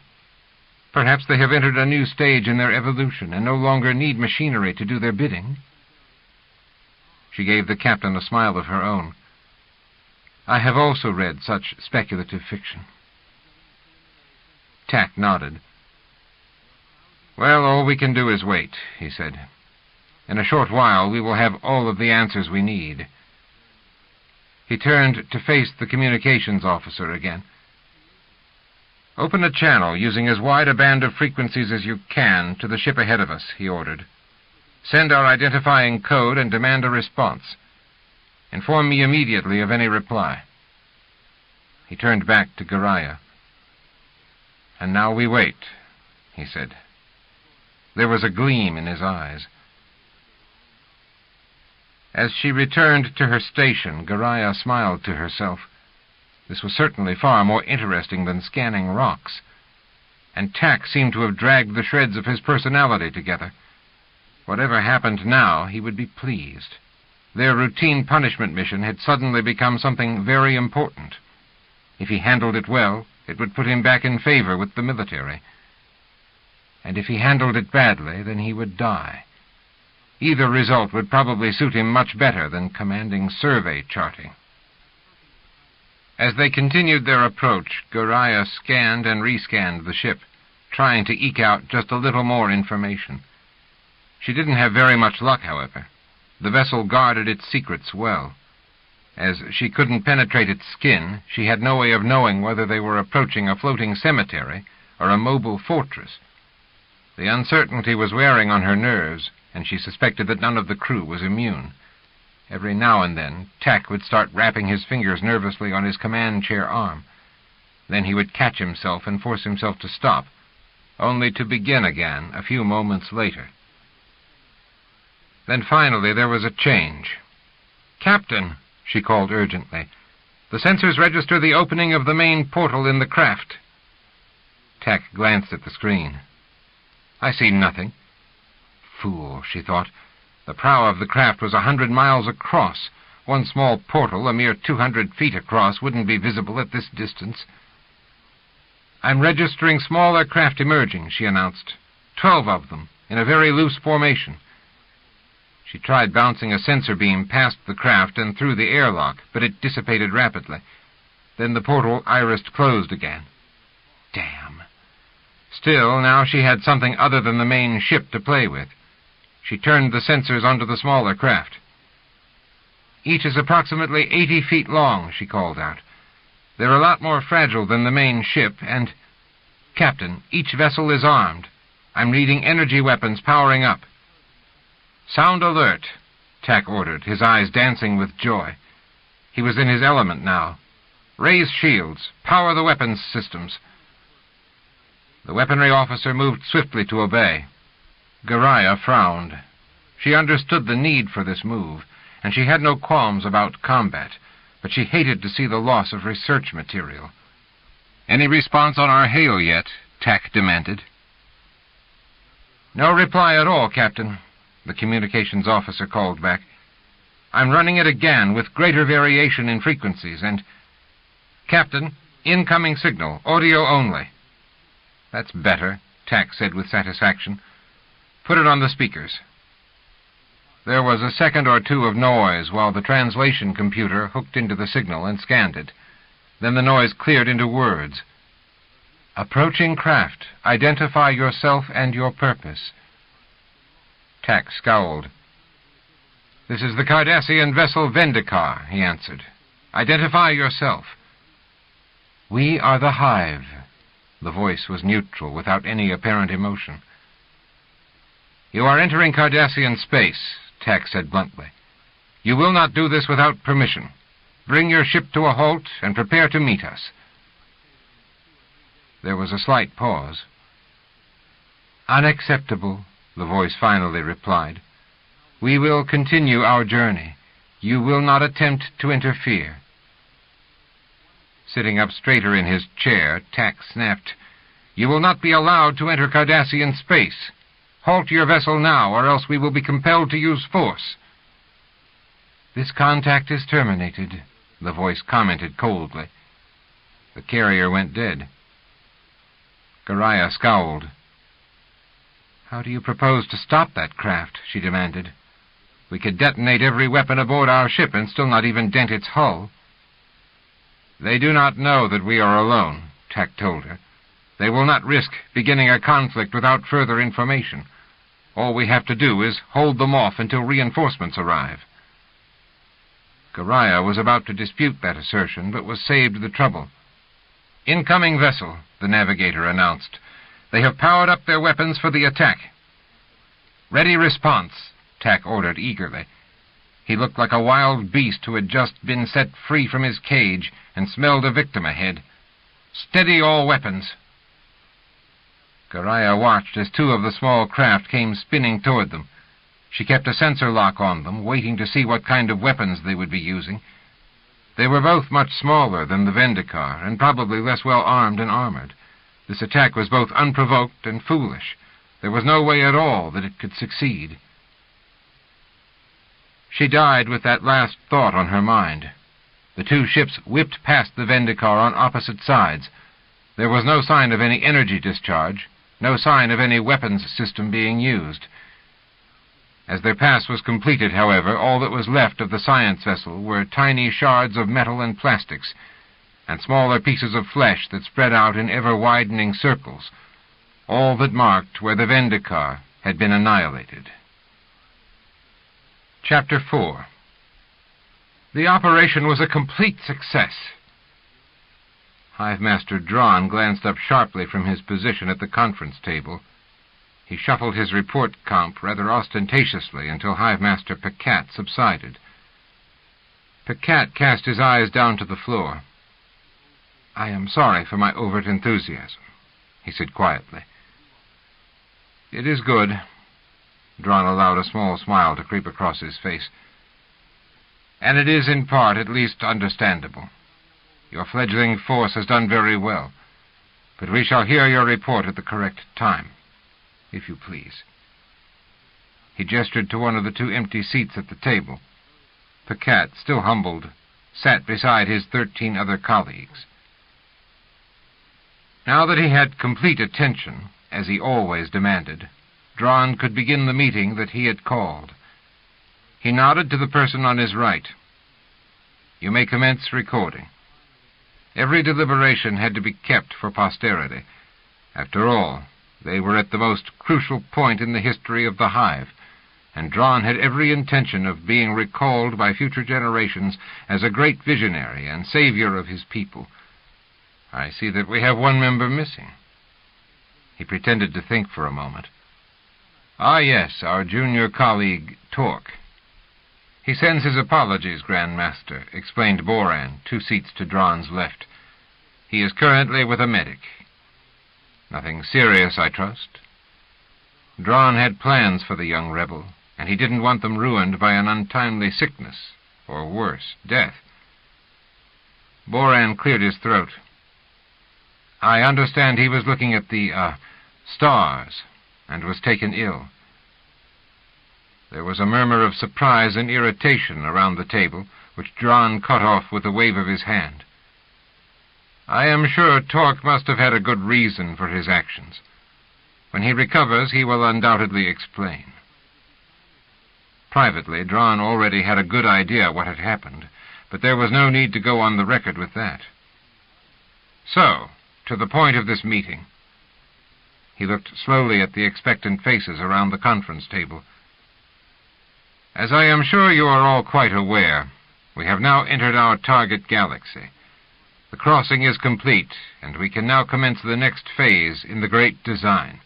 Perhaps they have entered a new stage in their evolution and no longer need machinery to do their bidding." She gave the captain a smile of her own. "I have also read such speculative fiction." Tack nodded. "Well, all we can do is wait," he said. "In a short while we will have all of the answers we need." He turned to face the communications officer again. "Open a channel using as wide a band of frequencies as you can to the ship ahead of us," he ordered. "Send our identifying code and demand a response. Inform me immediately of any reply." He turned back to Garaya. "And now we wait," he said. There was a gleam in his eyes. As she returned to her station, Garaya smiled to herself. This was certainly far more interesting than scanning rocks, and Tack seemed to have dragged the shreds of his personality together. Whatever happened now, he would be pleased. Their routine punishment mission had suddenly become something very important. If he handled it well, it would put him back in favor with the military. And if he handled it badly, then he would die. Either result would probably suit him much better than commanding survey charting. As they continued their approach, Garaya scanned and rescanned the ship, trying to eke out just a little more information. She didn't have very much luck, however. The vessel guarded its secrets well. As she couldn't penetrate its skin, she had no way of knowing whether they were approaching a floating cemetery or a mobile fortress. The uncertainty was wearing on her nerves, and she suspected that none of the crew was immune. Every now and then, Tack would start rapping his fingers nervously on his command chair arm. Then he would catch himself and force himself to stop, only to begin again a few moments later. Then finally there was a change. "Captain," she called urgently, "the sensors register the opening of the main portal in the craft." Tack glanced at the screen. "I see nothing." Fool, she thought. The prow of the craft was 100 miles across. One small portal, a mere 200 feet across, wouldn't be visible at this distance. "I'm registering smaller craft emerging," she announced. 12 of them, in a very loose formation. She tried bouncing a sensor beam past the craft and through the airlock, but it dissipated rapidly. Then the portal irised closed again. Damn. Still, now she had something other than the main ship to play with. She turned the sensors onto the smaller craft. "Each is approximately 80 feet long," she called out. "They're a lot more fragile than the main ship, and... Captain, each vessel is armed. I'm reading energy weapons powering up." "Sound alert," Tack ordered, his eyes dancing with joy. He was in his element now. "Raise shields. Power the weapons systems." The weaponry officer moved swiftly to obey. Garaya frowned. She understood the need for this move, and she had no qualms about combat, but she hated to see the loss of research material. "Any response on our hail yet?" Tack demanded. "No reply at all, Captain," the communications officer called back. "I'm running it again with greater variation in frequencies, and... Captain, incoming signal, audio only." "That's better," Tack said with satisfaction. "Put it on the speakers." There was a second or two of noise while the translation computer hooked into the signal and scanned it. Then the noise cleared into words. "Approaching craft. Identify yourself and your purpose." Tack scowled. "This is the Cardassian vessel Vendikar," he answered. "Identify yourself." "We are the Hive." The voice was neutral, without any apparent emotion. "You are entering Cardassian space," Tack said bluntly. "You will not do this without permission. Bring your ship to a halt and prepare to meet us." There was a slight pause. "Unacceptable," the voice finally replied. "We will continue our journey. You will not attempt to interfere." Sitting up straighter in his chair, Tack snapped, "You will not be allowed to enter Cardassian space. Halt your vessel now, or else we will be compelled to use force." "This contact is terminated," the voice commented coldly. The carrier went dead. Garaya scowled. "How do you propose to stop that craft?" she demanded. "We could detonate every weapon aboard our ship and still not even dent its hull." "They do not know that we are alone," Tack told her. They will not risk beginning a conflict without further information. All we have to do is hold them off until reinforcements arrive." Goriah was about to dispute that assertion, but was saved the trouble. "Incoming vessel," the navigator announced. "They have powered up their weapons for the attack." "Ready response," Tack ordered eagerly. He looked like a wild beast who had just been set free from his cage and smelled a victim ahead. "Steady all weapons." Goriah watched as two of the small craft came spinning toward them. She kept a sensor lock on them, waiting to see what kind of weapons they would be using. They were both much smaller than the Vendicar, and probably less well armed and armored. This attack was both unprovoked and foolish. There was no way at all that it could succeed. She died with that last thought on her mind. The two ships whipped past the Vendicar on opposite sides. There was no sign of any energy discharge, no sign of any weapons system being used. As their pass was completed, however, all that was left of the science vessel were tiny shards of metal and plastics, and smaller pieces of flesh that spread out in ever-widening circles, all that marked where the Vendicar had been annihilated. Chapter 4. The operation was a complete success. Hive-Master Dron glanced up sharply from his position at the conference table. He shuffled his report comp rather ostentatiously until Hive-Master Pacat subsided. Pacat cast his eyes down to the floor. "I am sorry for my overt enthusiasm," he said quietly. "It is good." Dron allowed a small smile to creep across his face. "And it is, in part, at least understandable. Your fledgling force has done very well, but we shall hear your report at the correct time, if you please." He gestured to one of the two empty seats at the table. Pacat, still humbled, sat beside his 13 other colleagues. Now that he had complete attention, as he always demanded, Dron could begin the meeting that he had called. He nodded to the person on his right. "You may commence recording." Every deliberation had to be kept for posterity. After all, they were at the most crucial point in the history of the Hive, and Dron had every intention of being recalled by future generations as a great visionary and savior of his people. "I see that we have one member missing." He pretended to think for a moment. "Ah, yes, our junior colleague, Torque." "He sends his apologies, Grand Master," explained Boran, 2 seats to Dron's left. "He is currently with a medic." "Nothing serious, I trust?" Dron had plans for the young rebel, and he didn't want them ruined by an untimely sickness, or worse, death. Boran cleared his throat. "I understand he was looking at the, stars, and was taken ill." There was a murmur of surprise and irritation around the table, which Dron cut off with a wave of his hand. "I am sure Torque must have had a good reason for his actions. When he recovers, he will undoubtedly explain." Privately, Dron already had a good idea what had happened, but there was no need to go on the record with that. "So, to the point of this meeting." He looked slowly at the expectant faces around the conference table. "As I am sure you are all quite aware, we have now entered our target galaxy. The crossing is complete, and we can now commence the next phase in the great design."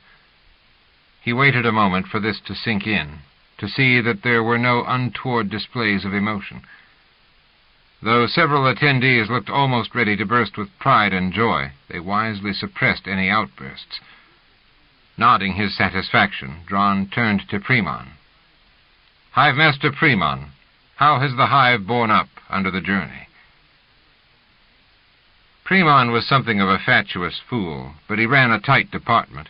He waited a moment for this to sink in, to see that there were no untoward displays of emotion. Though several attendees looked almost ready to burst with pride and joy, they wisely suppressed any outbursts. Nodding his satisfaction, Dron turned to Primon. "Hive-Master Primon, how has the Hive borne up under the journey?" Primon was something of a fatuous fool, but he ran a tight department.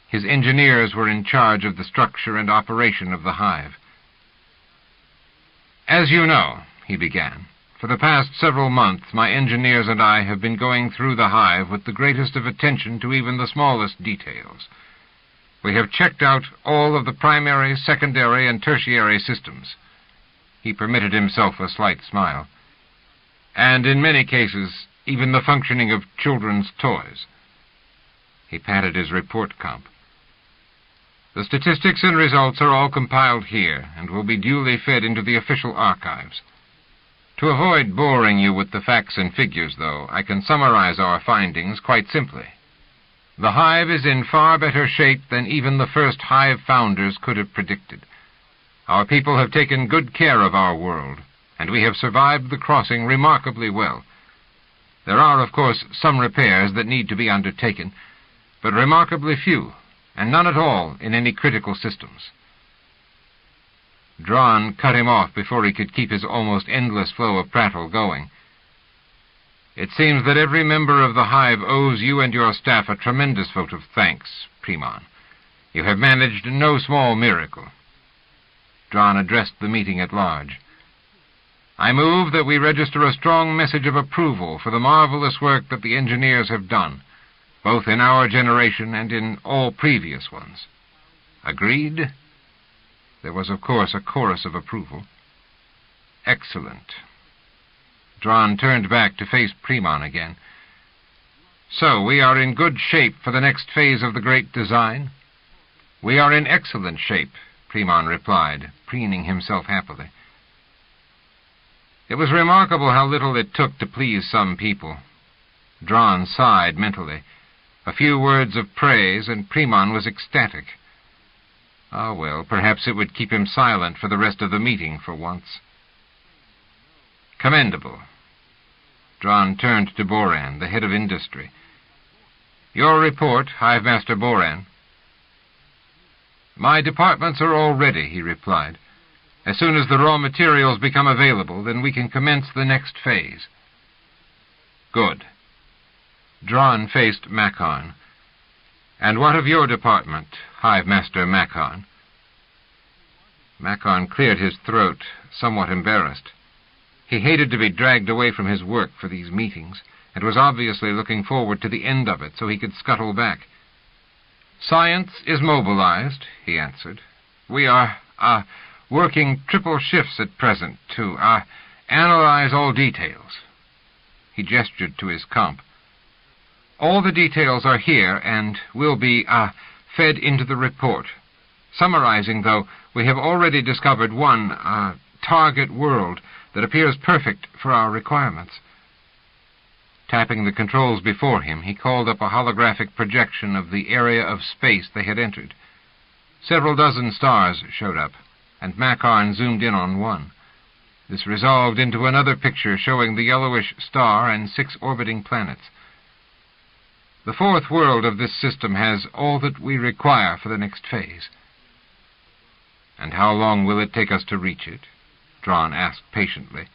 His engineers were in charge of the structure and operation of the Hive. "As you know," he began, "for the past several months my engineers and I have been going through the Hive with the greatest of attention to even the smallest details. We have checked out all of the primary, secondary, and tertiary systems." He permitted himself a slight smile. "And in many cases, even the functioning of children's toys." He patted his report comp. "The statistics and results are all compiled here, and will be duly fed into the official archives. To avoid boring you with the facts and figures, though, I can summarize our findings quite simply. The hive is in far better shape than even the first hive founders could have predicted. Our people have taken good care of our world, and we have survived the crossing remarkably well. There are, of course, some repairs that need to be undertaken, but remarkably few, and none at all in any critical systems." Drawn cut him off before he could keep his almost endless flow of prattle going. "It seems that every member of the hive owes you and your staff a tremendous vote of thanks, Primon. You have managed no small miracle." Drawn addressed the meeting at large. "I move that we register a strong message of approval for the marvelous work that the engineers have done, both in our generation and in all previous ones. Agreed?" There was, of course, a chorus of approval. "Excellent." Drawn turned back to face Primon again. "So we are in good shape for the next phase of the great design?" "We are in excellent shape," Primon replied, preening himself happily. It was remarkable how little it took to please some people. Drawn sighed mentally. A few words of praise, and Primon was ecstatic. Ah, well, perhaps it would keep him silent for the rest of the meeting for once. "Commendable." Drawn turned to Boran, the head of industry. "Your report, Hive Master Boran." "My departments are all ready," he replied. "As soon as the raw materials become available, then we can commence the next phase." "Good." Drawn faced Makon. "And what of your department, Hive Master Makon?" Makon cleared his throat, somewhat embarrassed. He hated to be dragged away from his work for these meetings, and was obviously looking forward to the end of it so he could scuttle back. "Science is mobilized," he answered. "We are, working triple shifts at present to, analyze all details." He gestured to his comp. "All the details are here and will be, fed into the report. Summarizing, though, we have already discovered one, target world that appears perfect for our requirements." Tapping the controls before him, he called up a holographic projection of the area of space they had entered. Several dozen stars showed up, and Makon zoomed in on one. This resolved into another picture showing the yellowish star and 6 orbiting planets. "The fourth world of this system has all that we require for the next phase." "And how long will it take us to reach it?" Drawn asked patiently.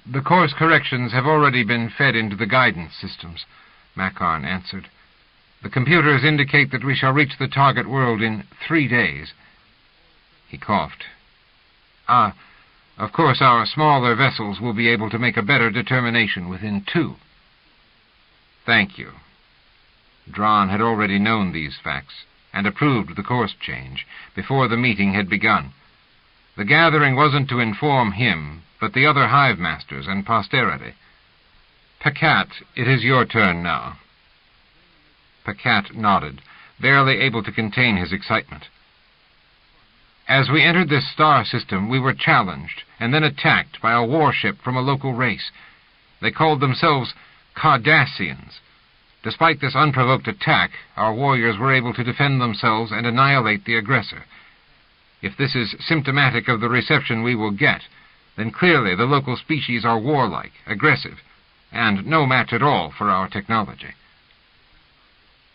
"The course corrections have already been fed into the guidance systems," Makon answered. "The computers indicate that we shall reach the target world in 3 days. He coughed. Of course our smaller vessels will be able to make a better determination within 2. "Thank you." Drawn had already known these facts, and approved the course change, before the meeting had begun. The gathering wasn't to inform him, but the other hive masters and posterity. "Pacat, it is your turn now." Pacat nodded, barely able to contain his excitement. "As we entered this star system, we were challenged, and then attacked by a warship from a local race. They called themselves Cardassians. Despite this unprovoked attack, our warriors were able to defend themselves and annihilate the aggressor. If this is symptomatic of the reception we will get, then clearly the local species are warlike, aggressive, and no match at all for our technology."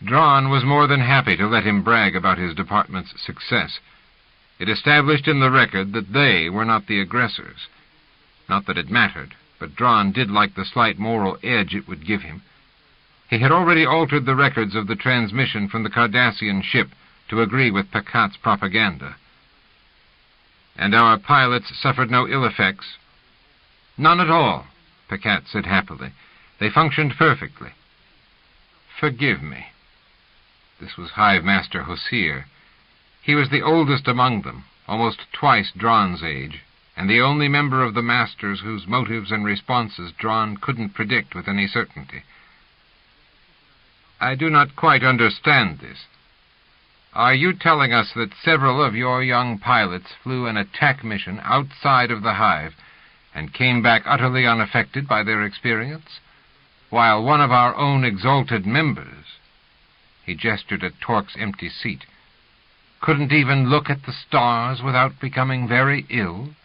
Drawn was more than happy to let him brag about his department's success. It established in the record that they were not the aggressors. Not that it mattered, but Drawn did like the slight moral edge it would give him. He had already altered the records of the transmission from the Cardassian ship to agree with Pacat's propaganda. "And our pilots suffered no ill effects?" "None at all," Pacat said happily. "They functioned perfectly." "Forgive me." This was Hive Master Hosir. He was the oldest among them, almost twice Drawn's age, and the only member of the Masters whose motives and responses Drawn couldn't predict with any certainty. I do not quite understand this. Are you telling us that several of your young pilots flew an attack mission outside of the hive and came back utterly unaffected by their experience, while one of our own exalted members," he gestured at Torque's empty seat, "couldn't even look at the stars without becoming very ill?"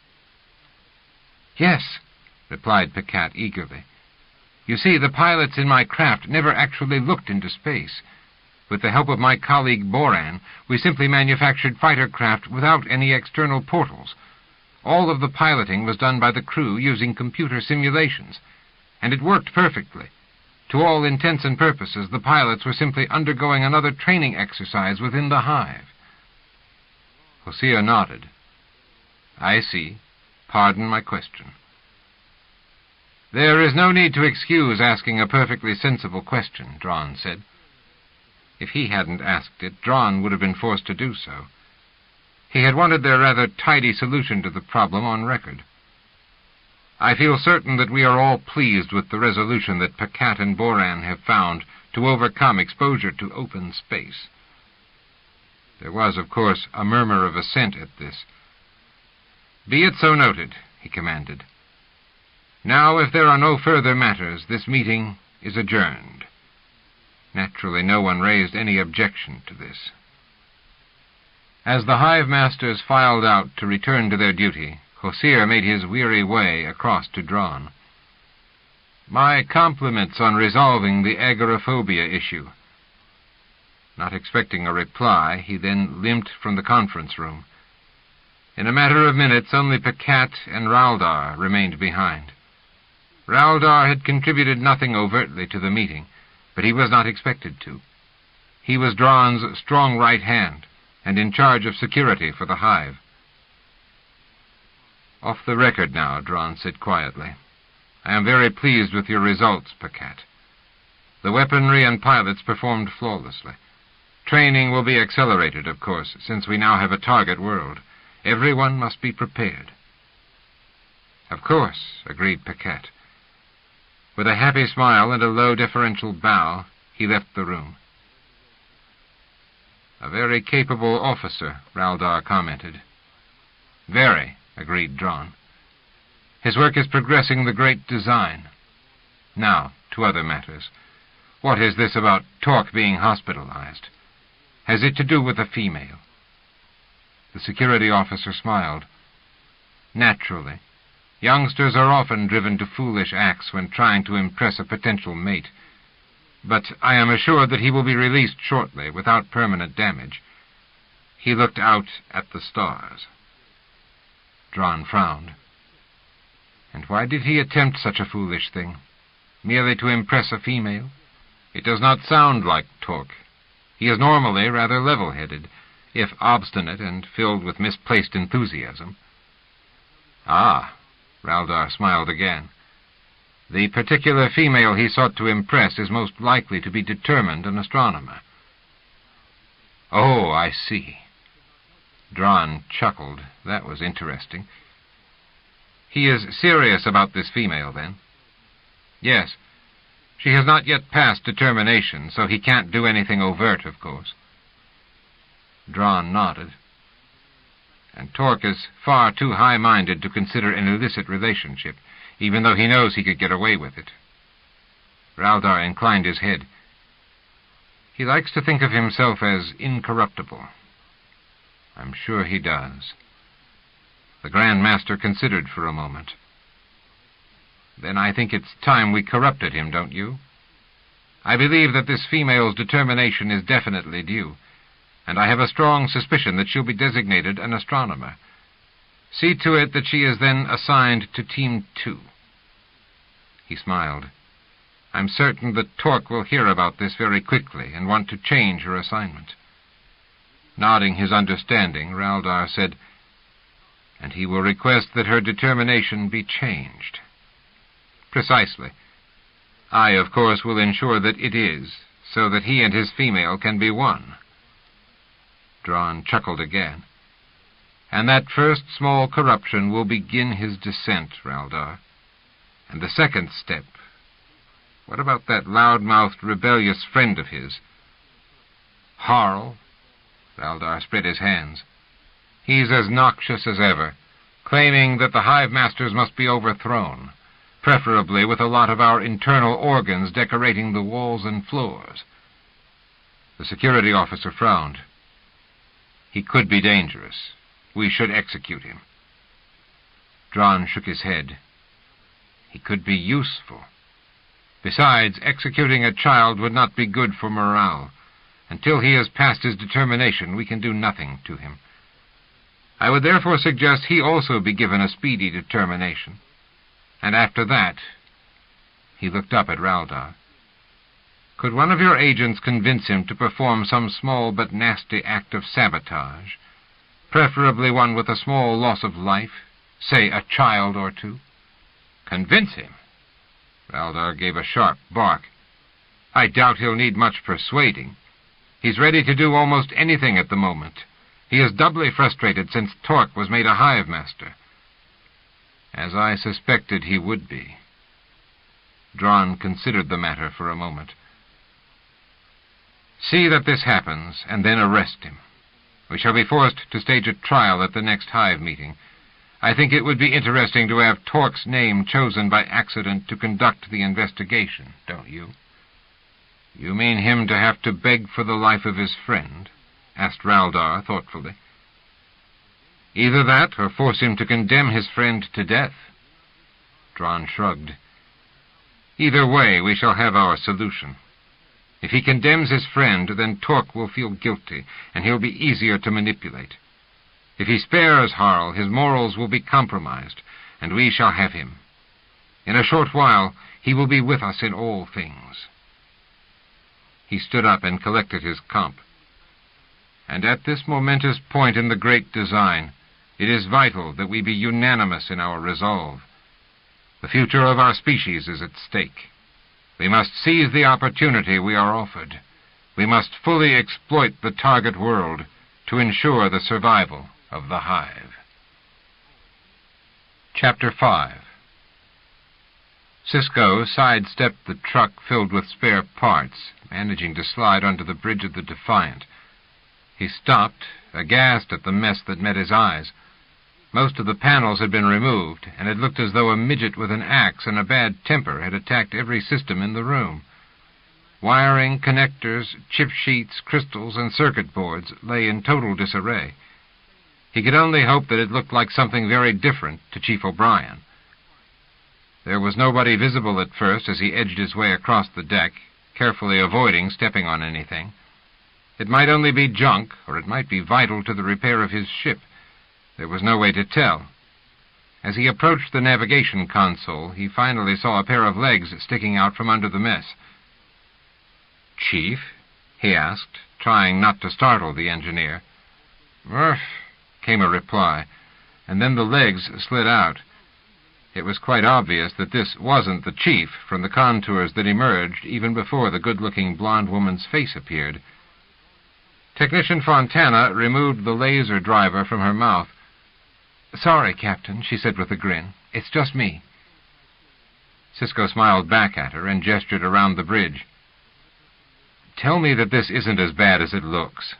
"Yes," replied Paquette eagerly. "You see, the pilots in my craft never actually looked into space. With the help of my colleague Boran, we simply manufactured fighter craft without any external portals. All of the piloting was done by the crew using computer simulations, and it worked perfectly. To all intents and purposes, the pilots were simply undergoing another training exercise within the hive." Hosea nodded. "I see. Pardon my question." "There is no need to excuse asking a perfectly sensible question," Dron said. If he hadn't asked it, Dron would have been forced to do so. He had wanted their rather tidy solution to the problem on record. "I feel certain that we are all pleased with the resolution that Paquette and Boran have found to overcome exposure to open space." There was, of course, a murmur of assent at this. "Be it so noted," he commanded. "Now, if there are no further matters, this meeting is adjourned." Naturally, no one raised any objection to this. As the hive masters filed out to return to their duty, Hosea made his weary way across to Dron. "My compliments on resolving the agoraphobia issue." Not expecting a reply, he then limped from the conference room. In a matter of minutes, only Paquette and Raldar remained behind. Raldar had contributed nothing overtly to the meeting, but he was not expected to. He was Dron's strong right hand, and in charge of security for the hive. "Off the record now," Dron said quietly. "I am very pleased with your results, Paquette. The weaponry and pilots performed flawlessly. Training will be accelerated, of course, since we now have a target world. Everyone must be prepared." "Of course," agreed Paquette. With a happy smile and a low deferential bow, he left the room. "A very capable officer," Raldar commented. "Very," agreed Dron. "His work is progressing the great design. Now, to other matters. What is this about Torque being hospitalized? Has it to do with a female?" The security officer smiled. "Naturally. Youngsters are often driven to foolish acts when trying to impress a potential mate. But I am assured that he will be released shortly, without permanent damage." He looked out at the stars. Dron frowned. And why did he attempt such a foolish thing? Merely to impress a female? It does not sound like Torque. He is normally rather level-headed, if obstinate and filled with misplaced enthusiasm. "Ah," Raldar smiled again. "The particular female he sought to impress is most likely to be determined an astronomer." "Oh, I see." Dron chuckled. That was interesting. "He is serious about this female, then?" "Yes. She has not yet passed determination, so he can't do anything overt, of course." Dron nodded. "And Torque is far too high-minded to consider an illicit relationship, even though he knows he could get away with it." Raldar inclined his head. "He likes to think of himself as incorruptible." "I'm sure he does." The Grand Master considered for a moment. "Then I think it's time we corrupted him, don't you? I believe that this female's determination is definitely due, and I have a strong suspicion that she'll be designated an astronomer. See to it that she is then assigned to Team 2. He smiled. "I'm certain that Torque will hear about this very quickly and want to change her assignment." Nodding his understanding, Raldar said, "And he will request that her determination be changed." "Precisely. I, of course, will ensure that it is, so that he and his female can be one." Dron chuckled again. "And that first small corruption will begin his descent, Raldar. And the second step, What about that loud-mouthed, rebellious friend of his? Harl? Valdar spread his hands. He's as noxious as ever, claiming that the hive masters must be overthrown, preferably with a lot of our internal organs decorating the walls and floors. The security officer frowned. He could be dangerous. We should execute him. Dron shook his head. He could be useful. Besides, executing a child would not be good for morale. Until he has passed his determination, we can do nothing to him. I would therefore suggest he also be given a speedy determination. And after that, he looked up at Raldar. Could one of your agents convince him to perform some small but nasty act of sabotage, preferably one with a small loss of life, say a child or two? Convince him? Raldar gave a sharp bark. I doubt he'll need much persuading. He's ready to do almost anything at the moment. He is doubly frustrated since Torque was made a hive master. As I suspected he would be. Dron considered the matter for a moment. See that this happens, and then arrest him. We shall be forced to stage a trial at the next hive meeting. I think it would be interesting to have Torque's name chosen by accident to conduct the investigation, don't you? You mean him to have to beg for the life of his friend? Asked Raldar thoughtfully. Either that, or force him to condemn his friend to death. Dron shrugged. Either way, we shall have our solution. If he condemns his friend, then Torque will feel guilty, and he'll be easier to manipulate. If he spares Harl, his morals will be compromised, and we shall have him. In a short while, he will be with us in all things. He stood up and collected his comp. And at this momentous point in the great design, it is vital that we be unanimous in our resolve. The future of our species is at stake. We must seize the opportunity we are offered. We must fully exploit the target world to ensure the survival of the hive. Chapter 5. Cisco sidestepped the truck filled with spare parts, managing to slide onto the bridge of the Defiant. He stopped, aghast at the mess that met his eyes. Most of the panels had been removed, and it looked as though a midget with an axe and a bad temper had attacked every system in the room. Wiring, connectors, chip sheets, crystals, and circuit boards lay in total disarray. He could only hope that it looked like something very different to Chief O'Brien. There was nobody visible at first as he edged his way across the deck, carefully avoiding stepping on anything. It might only be junk, or it might be vital to the repair of his ship. There was no way to tell. As he approached the navigation console, he finally saw a pair of legs sticking out from under the mess. "Chief?" he asked, trying not to startle the engineer. "Murph," came a reply, and then the legs slid out. It was quite obvious that this wasn't the chief from the contours that emerged even before the good-looking blonde woman's face appeared. Technician Fontana removed the laser driver from her mouth. "Sorry, Captain," she said with a grin. "It's just me." Cisco smiled back at her and gestured around the bridge. "Tell me that this isn't as bad as it looks."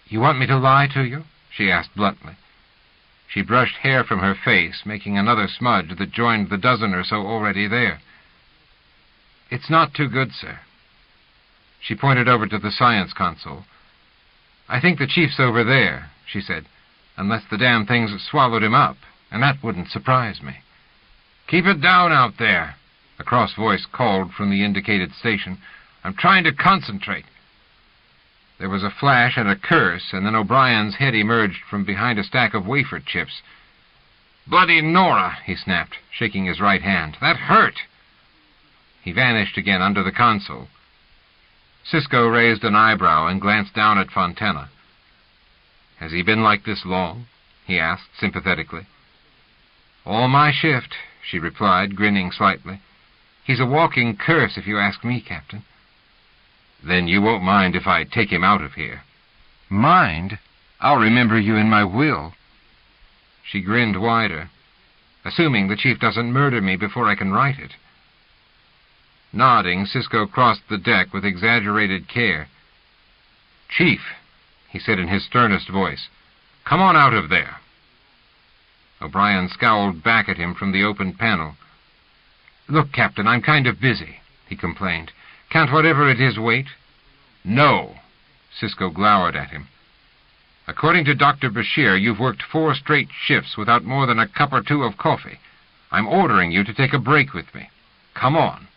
"You want me to lie to you?" she asked bluntly. She brushed hair from her face, making another smudge that joined the dozen or so already there. "It's not too good, sir." She pointed over to the science console. "I think the chief's over there," she said, "unless the damn things swallowed him up, and that wouldn't surprise me." "Keep it down out there," a cross voice called from the indicated station. "I'm trying to concentrate." There was a flash and a curse, and then O'Brien's head emerged from behind a stack of wafer chips. "Bloody Nora," he snapped, shaking his right hand. "That hurt." He vanished again under the console. Cisco raised an eyebrow and glanced down at Fontana. "Has he been like this long?" he asked sympathetically. "All my shift," she replied, grinning slightly. "He's a walking curse, if you ask me, Captain." "Then you won't mind if I take him out of here?" "Mind? I'll remember you in my will." She grinned wider. "Assuming the chief doesn't murder me before I can write it." Nodding, Cisco crossed the deck with exaggerated care. "Chief," he said in his sternest voice, "come on out of there." O'Brien scowled back at him from the open panel. "Look, Captain, I'm kind of busy," he complained. "Can't whatever it is wait?" "No," Cisco glowered at him. "According to Dr. Bashir, you've worked 4 straight shifts without more than a cup or 2 of coffee. I'm ordering you to take a break with me. Come on."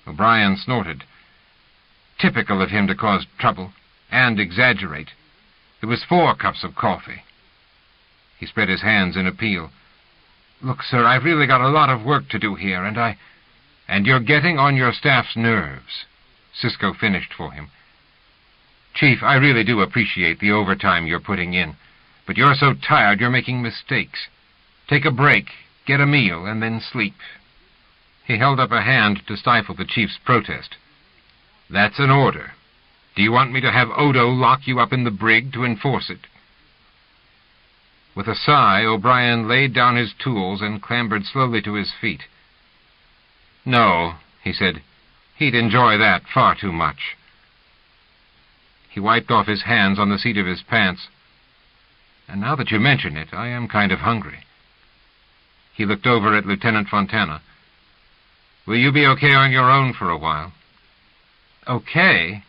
O'Brien snorted. Typical of him to cause trouble, and exaggerate. It was 4 cups of coffee. He spread his hands in appeal. "Look, sir, I've really got a lot of work to do here, and you're getting on your staff's nerves," Cisco finished for him. "Chief, I really do appreciate the overtime you're putting in, but you're so tired you're making mistakes. Take a break, get a meal, and then sleep." He held up a hand to stifle the chief's protest. "That's an order. Do you want me to have Odo lock you up in the brig to enforce it?" With a sigh, O'Brien laid down his tools and clambered slowly to his feet. "No," he said. "He'd enjoy that far too much." He wiped off his hands on the seat of his pants. "And now that you mention it, I am kind of hungry." He looked over at Lieutenant Fontana. "Will you be okay on your own for a while?" "Okay?"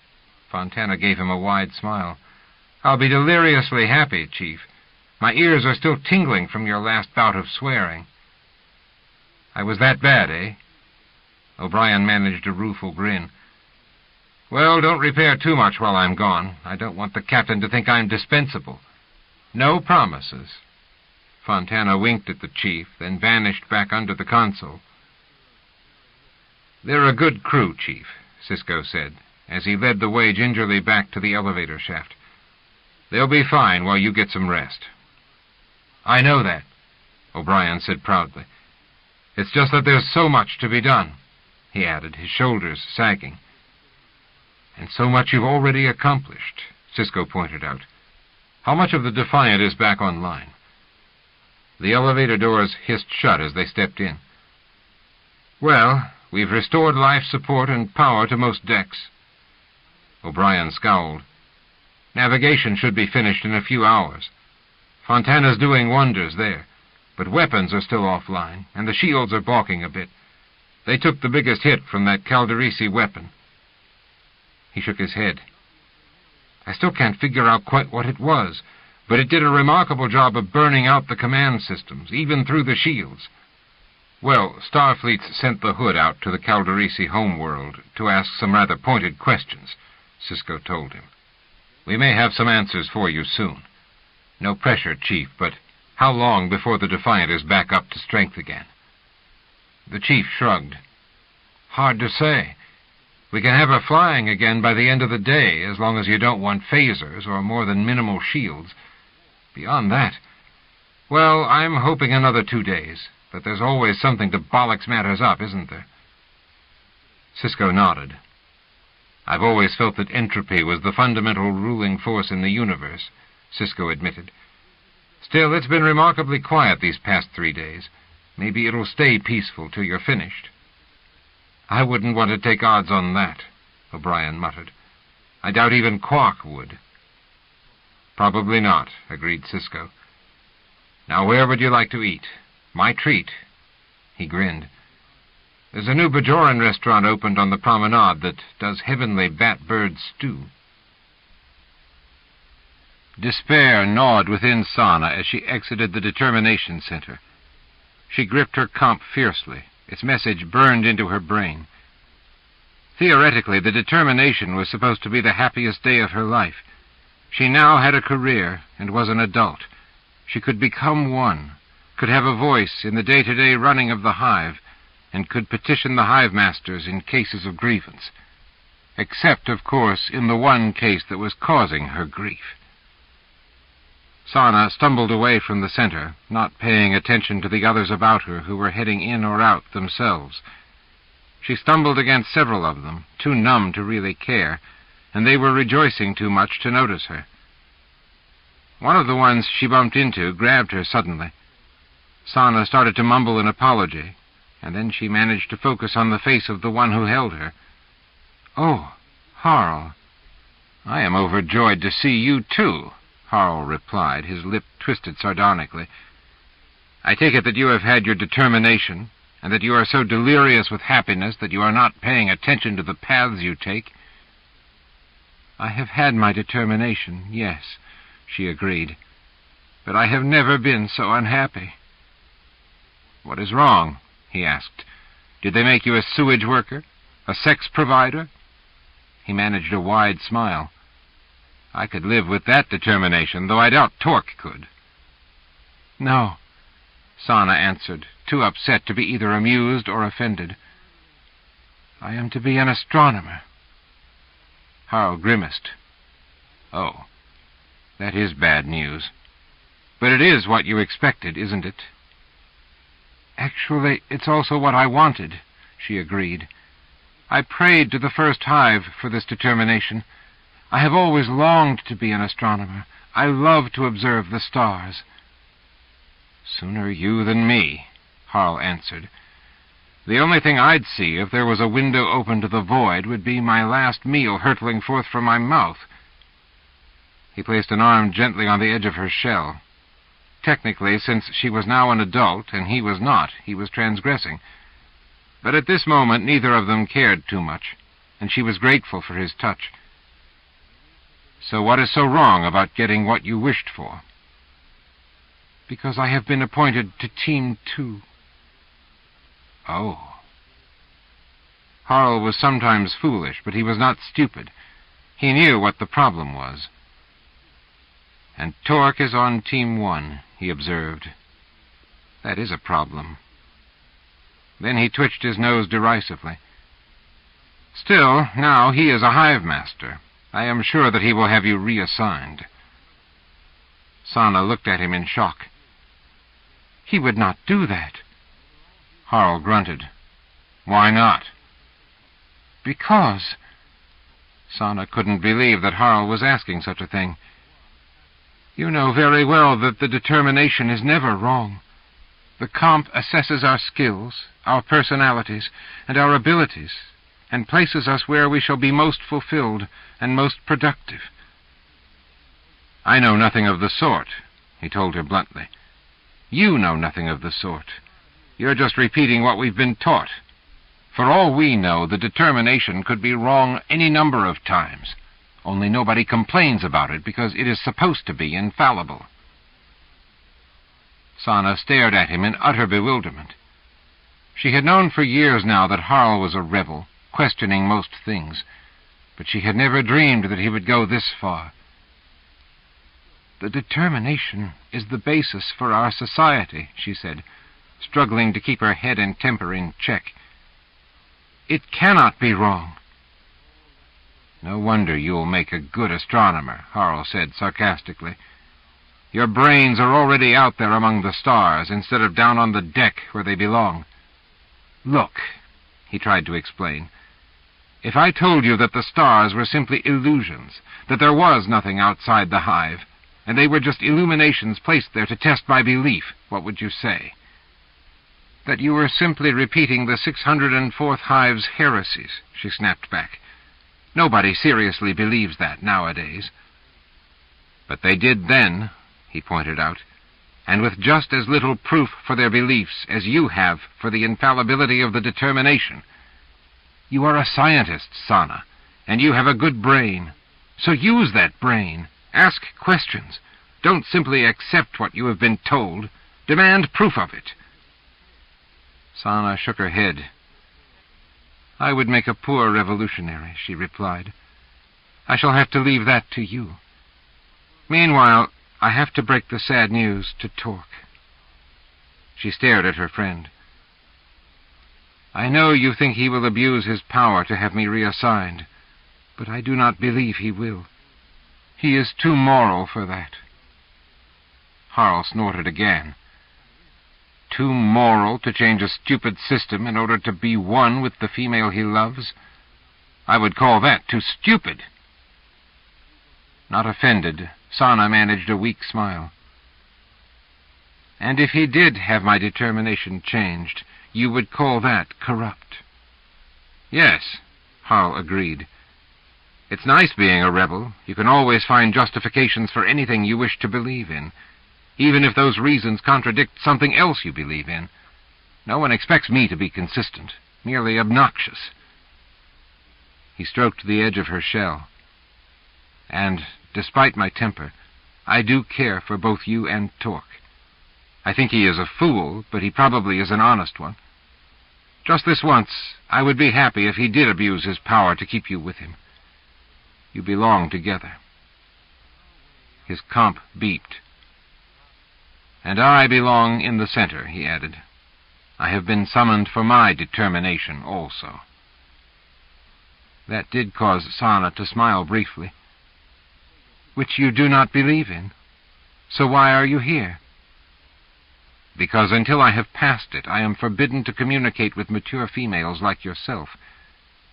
Fontana gave him a wide smile. "I'll be deliriously happy, Chief. My ears are still tingling from your last bout of swearing." "I was that bad, eh?" O'Brien managed a rueful grin. "Well, don't repair too much while I'm gone. I don't want the captain to think I'm dispensable. No promises." Fontana winked at the chief, then vanished back under the console. "They're a good crew, Chief," Cisco said, as he led the way gingerly back to the elevator shaft. "They'll be fine while you get some rest." "I know that," O'Brien said proudly. "It's just that there's so much to be done," he added, his shoulders sagging. "And so much you've already accomplished," Cisco pointed out. "How much of the Defiant is back online?" The elevator doors hissed shut as they stepped in. "Well, we've restored life support and power to most decks." O'Brien scowled. "Navigation should be finished in a few hours. Fontana's doing wonders there, but weapons are still offline, and the shields are balking a bit. They took the biggest hit from that Calderisi weapon." He shook his head. "I still can't figure out quite what it was, but it did a remarkable job of burning out the command systems, even through the shields." "Well, Starfleet's sent the Hood out to the Calderisi homeworld to ask some rather pointed questions," Cisco told him. "We may have some answers for you soon. No pressure, Chief, but how long before the Defiant is back up to strength again?" The chief shrugged. "Hard to say. We can have her flying again by the end of the day, as long as you don't want phasers or more than minimal shields. Beyond that, well, I'm hoping another 2 days, but there's always something to bollocks matters up, isn't there?" Cisco nodded. "I've always felt that entropy was the fundamental ruling force in the universe," Cisco admitted. "Still, it's been remarkably quiet these past 3 days. Maybe it'll stay peaceful till you're finished." "I wouldn't want to take odds on that," O'Brien muttered. "I doubt even Quark would." "Probably not," agreed Cisco. "Now where would you like to eat? My treat." He grinned. "There's a new Bajoran restaurant opened on the promenade that does heavenly bat-bird stew." Despair gnawed within Sana as she exited the Determination Center. She gripped her comp fiercely. Its message burned into her brain. Theoretically, the Determination was supposed to be the happiest day of her life. She now had a career and was an adult. She could become one, could have a voice in the day-to-day running of the hive, and could petition the hive masters in cases of grievance. Except, of course, in the one case that was causing her grief. Sana stumbled away from the center, not paying attention to the others about her who were heading in or out themselves. She stumbled against several of them, too numb to really care, and they were rejoicing too much to notice her. One of the ones she bumped into grabbed her suddenly. Sana started to mumble an apology, and then she managed to focus on the face of the one who held her. "Oh, Harl." "I am overjoyed to see you, too," Harl replied, his lip twisted sardonically. "I take it that you have had your determination, and that you are so delirious with happiness that you are not paying attention to the paths you take." "I have had my determination, yes," she agreed, "but I have never been so unhappy." "What is wrong?" he asked. "Did they make you a sewage worker? A sex provider?" He managed a wide smile. "I could live with that determination, though I doubt Torque could." "No," Sana answered, too upset to be either amused or offended. "I am to be an astronomer." Harl grimaced. "Oh, that is bad news. But it is what you expected, isn't it?" "Actually, it's also what I wanted," she agreed. "I prayed to the first hive for this determination. I have always longed to be an astronomer. I love to observe the stars." "Sooner you than me," Harl answered. "The only thing I'd see if there was a window open to the void would be my last meal hurtling forth from my mouth." He placed an arm gently on the edge of her shell. Technically, since she was now an adult and he was not, he was transgressing. But at this moment neither of them cared too much, and she was grateful for his touch. "So what is so wrong about getting what you wished for?" "Because I have been appointed to Team 2. "Oh." Harl was sometimes foolish, but he was not stupid. He knew what the problem was. "And Torque is on Team 1, he observed. "That is a problem." Then he twitched his nose derisively. "Still, now he is a hive master. I am sure that he will have you reassigned." Sana looked at him in shock. "He would not do that." Harl grunted. "Why not?" "Because—" Sana couldn't believe that Harl was asking such a thing. "You know very well that the determination is never wrong. The comp assesses our skills, our personalities, and our abilities, and places us where we shall be most fulfilled and most productive." "I know nothing of the sort," he told her bluntly. "You know nothing of the sort. You're just repeating what we've been taught. For all we know, the determination could be wrong any number of times, only nobody complains about it because it is supposed to be infallible." Sana stared at him in utter bewilderment. She had known for years now that Harl was a rebel, questioning most things, but she had never dreamed that he would go this far. "The determination is the basis for our society," she said, struggling to keep her head and temper in check. "It cannot be wrong." "No wonder you'll make a good astronomer," Harl said sarcastically. "Your brains are already out there among the stars, instead of down on the deck where they belong. Look," he tried to explain, "if I told you that the stars were simply illusions, that there was nothing outside the hive, and they were just illuminations placed there to test my belief, what would you say?" "That you were simply repeating the 604th hive's heresies," she snapped back. "Nobody seriously believes that nowadays." "But they did then," he pointed out, "and with just as little proof for their beliefs as you have for the infallibility of the determination. You are a scientist, Sana, and you have a good brain. So use that brain. Ask questions. Don't simply accept what you have been told. Demand proof of it." Sana shook her head. "I would make a poor revolutionary," she replied. "I shall have to leave that to you. Meanwhile, I have to break the sad news to Torque." She stared at her friend. "I know you think he will abuse his power to have me reassigned, but I do not believe he will. He is too moral for that." Harl snorted again. "Too moral to change a stupid system in order to be one with the female he loves? I would call that too stupid." Not offended, Sana managed a weak smile. "And if he did have my determination changed, You would call that corrupt." "Yes," Harl agreed. "It's nice being a rebel. You can always find justifications for anything you wish to believe in, even if those reasons contradict something else you believe in. No one expects me to be consistent, merely obnoxious." He stroked the edge of her shell. "And, despite my temper, I do care for both you and Torque. I think he is a fool, but he probably is an honest one. Just this once, I would be happy if he did abuse his power to keep you with him. You belong together." His comp beeped. "And I belong in the center," he added. "I have been summoned for my determination also." That did cause Sana to smile briefly. "Which you do not believe in. So why are you here?" "Because until I have passed it, I am forbidden to communicate with mature females like yourself,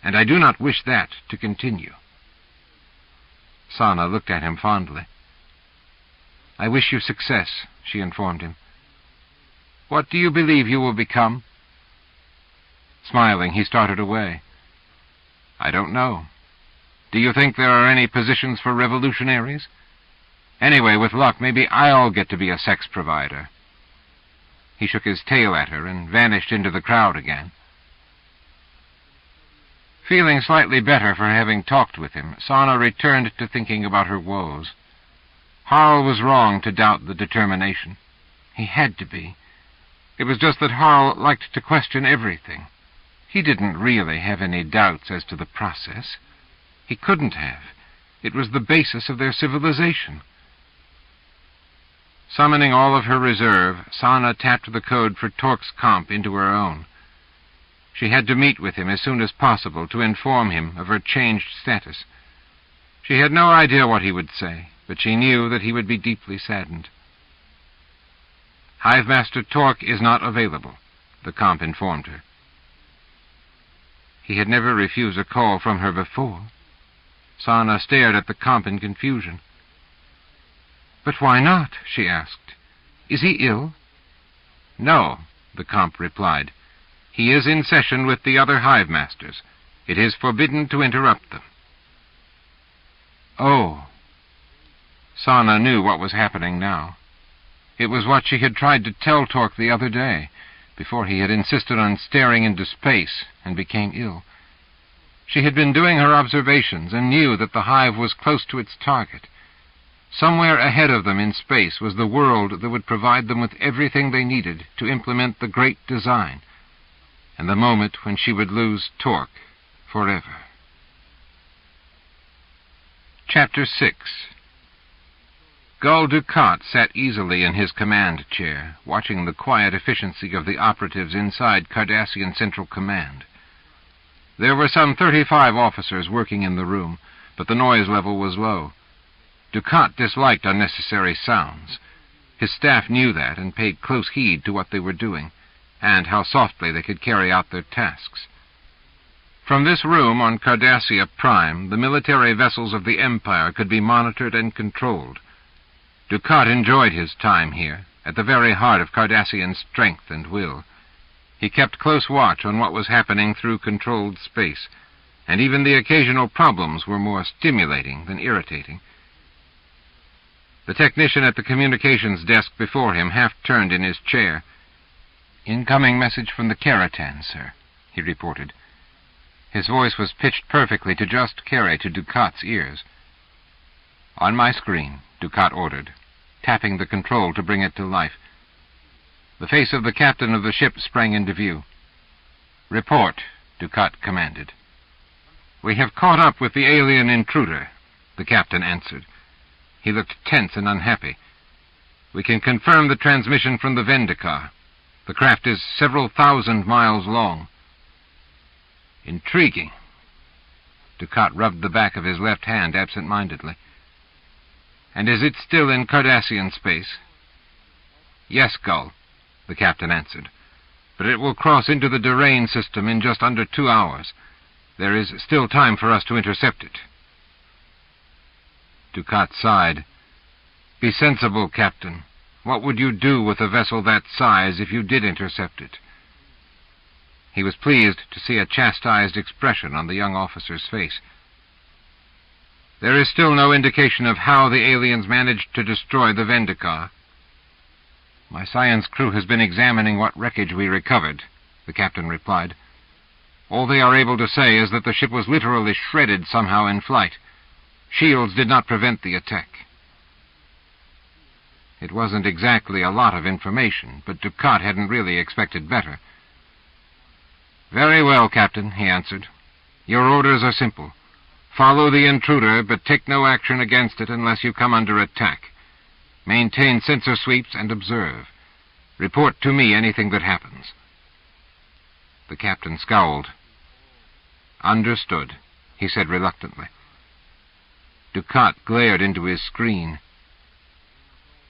and I do not wish that to continue." Sana looked at him fondly. "I wish you success," she informed him. "What do you believe you will become?" Smiling, he started away. "I don't know. Do you think there are any positions for revolutionaries? Anyway, with luck, maybe I'll get to be a sex provider." He shook his tail at her and vanished into the crowd again. Feeling slightly better for having talked with him, Sana returned to thinking about her woes. Harl was wrong to doubt the determination. He had to be. It was just that Harl liked to question everything. He didn't really have any doubts as to the process. He couldn't have. It was the basis of their civilization. Summoning all of her reserve, Sana tapped the code for Torque's comp into her own. She had to meet with him as soon as possible to inform him of her changed status. She had no idea what he would say, but she knew that he would be deeply saddened. "Hivemaster Torque is not available," the comp informed her. He had never refused a call from her before. Sana stared at the comp in confusion. "But why not?" she asked. "Is he ill?" "No," the comp replied. "He is in session with the other Hivemasters. It is forbidden to interrupt them." Oh. Sana knew what was happening now. It was what she had tried to tell Torque the other day, before he had insisted on staring into space and became ill. She had been doing her observations and knew that the hive was close to its target. Somewhere ahead of them in space was the world that would provide them with everything they needed to implement the great design, and the moment when she would lose Torque forever. Chapter 6. Gul Dukat sat easily in his command chair, watching the quiet efficiency of the operatives inside Cardassian Central Command. There were some 35 officers working in the room, but the noise level was low. Dukat disliked unnecessary sounds. His staff knew that and paid close heed to what they were doing, and how softly they could carry out their tasks. From this room on Cardassia Prime, the military vessels of the Empire could be monitored and controlled. Dukat enjoyed his time here, at the very heart of Cardassian strength and will. He kept close watch on what was happening through controlled space, and even the occasional problems were more stimulating than irritating. The technician at the communications desk before him half-turned in his chair. "Incoming message from the Keratan, sir," he reported. His voice was pitched perfectly to just carry to Dukat's ears. "On my screen," Dukat ordered, tapping the control to bring it to life. The face of the captain of the ship sprang into view. "Report," Dukat commanded. "We have caught up with the alien intruder," the captain answered. He looked tense and unhappy. "We can confirm the transmission from the Vendikar. The craft is several thousand miles long." "Intriguing." Dukat rubbed the back of his left hand absent-mindedly. "And is it still in Cardassian space?" "Yes, Gul," the captain answered. "But it will cross into the Durain system in just under 2 hours. There is still time for us to intercept it." Dukat sighed. "Be sensible, Captain. What would you do with a vessel that size if you did intercept it?" He was pleased to see a chastised expression on the young officer's face. "There is still no indication of how the aliens managed to destroy the Vendicar." "My science crew has been examining what wreckage we recovered," the captain replied. "All they are able to say is that the ship was literally shredded somehow in flight. Shields did not prevent the attack." It wasn't exactly a lot of information, but Ducat hadn't really expected better. "Very well, Captain," he answered. "Your orders are simple. Follow the intruder, but take no action against it unless you come under attack. Maintain sensor sweeps and observe. Report to me anything that happens." The captain scowled. "Understood," he said reluctantly. Ducat glared into his screen.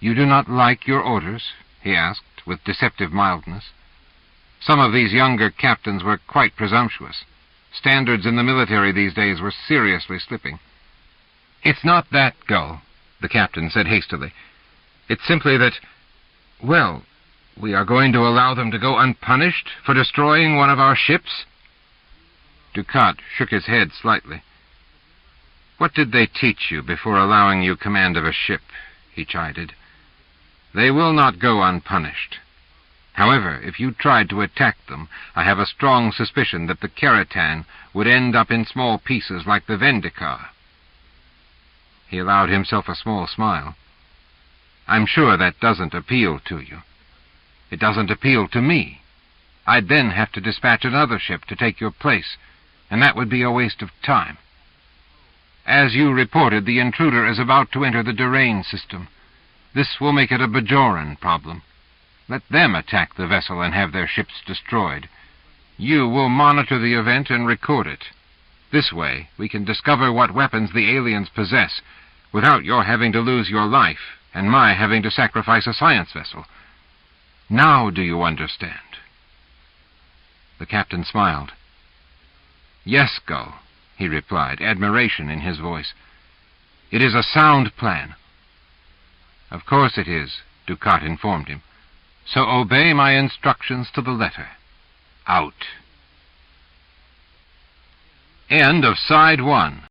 "You do not like your orders?" he asked, with deceptive mildness. Some of these younger captains were quite presumptuous. Standards in the military these days were seriously slipping. "It's not that, Gull," the captain said hastily. "It's simply that, well, we are going to allow them to go unpunished for destroying one of our ships?" Ducat shook his head slightly. "What did they teach you before allowing you command of a ship?" he chided. "They will not go unpunished. However, if you tried to attack them, I have a strong suspicion that the Keratin would end up in small pieces like the Vendicar." He allowed himself a small smile. "I'm sure that doesn't appeal to you. It doesn't appeal to me. I'd then have to dispatch another ship to take your place, and that would be a waste of time. As you reported, the intruder is about to enter the Durain system. This will make it a Bajoran problem. Let them attack the vessel and have their ships destroyed. You will monitor the event and record it. This way, we can discover what weapons the aliens possess, without your having to lose your life, and my having to sacrifice a science vessel. Now do you understand?" The captain smiled. "Yes, Gull," he replied, admiration in his voice. "It is a sound plan." "Of course it is," Ducat informed him. "So obey my instructions to the letter. Out." End of Side 1.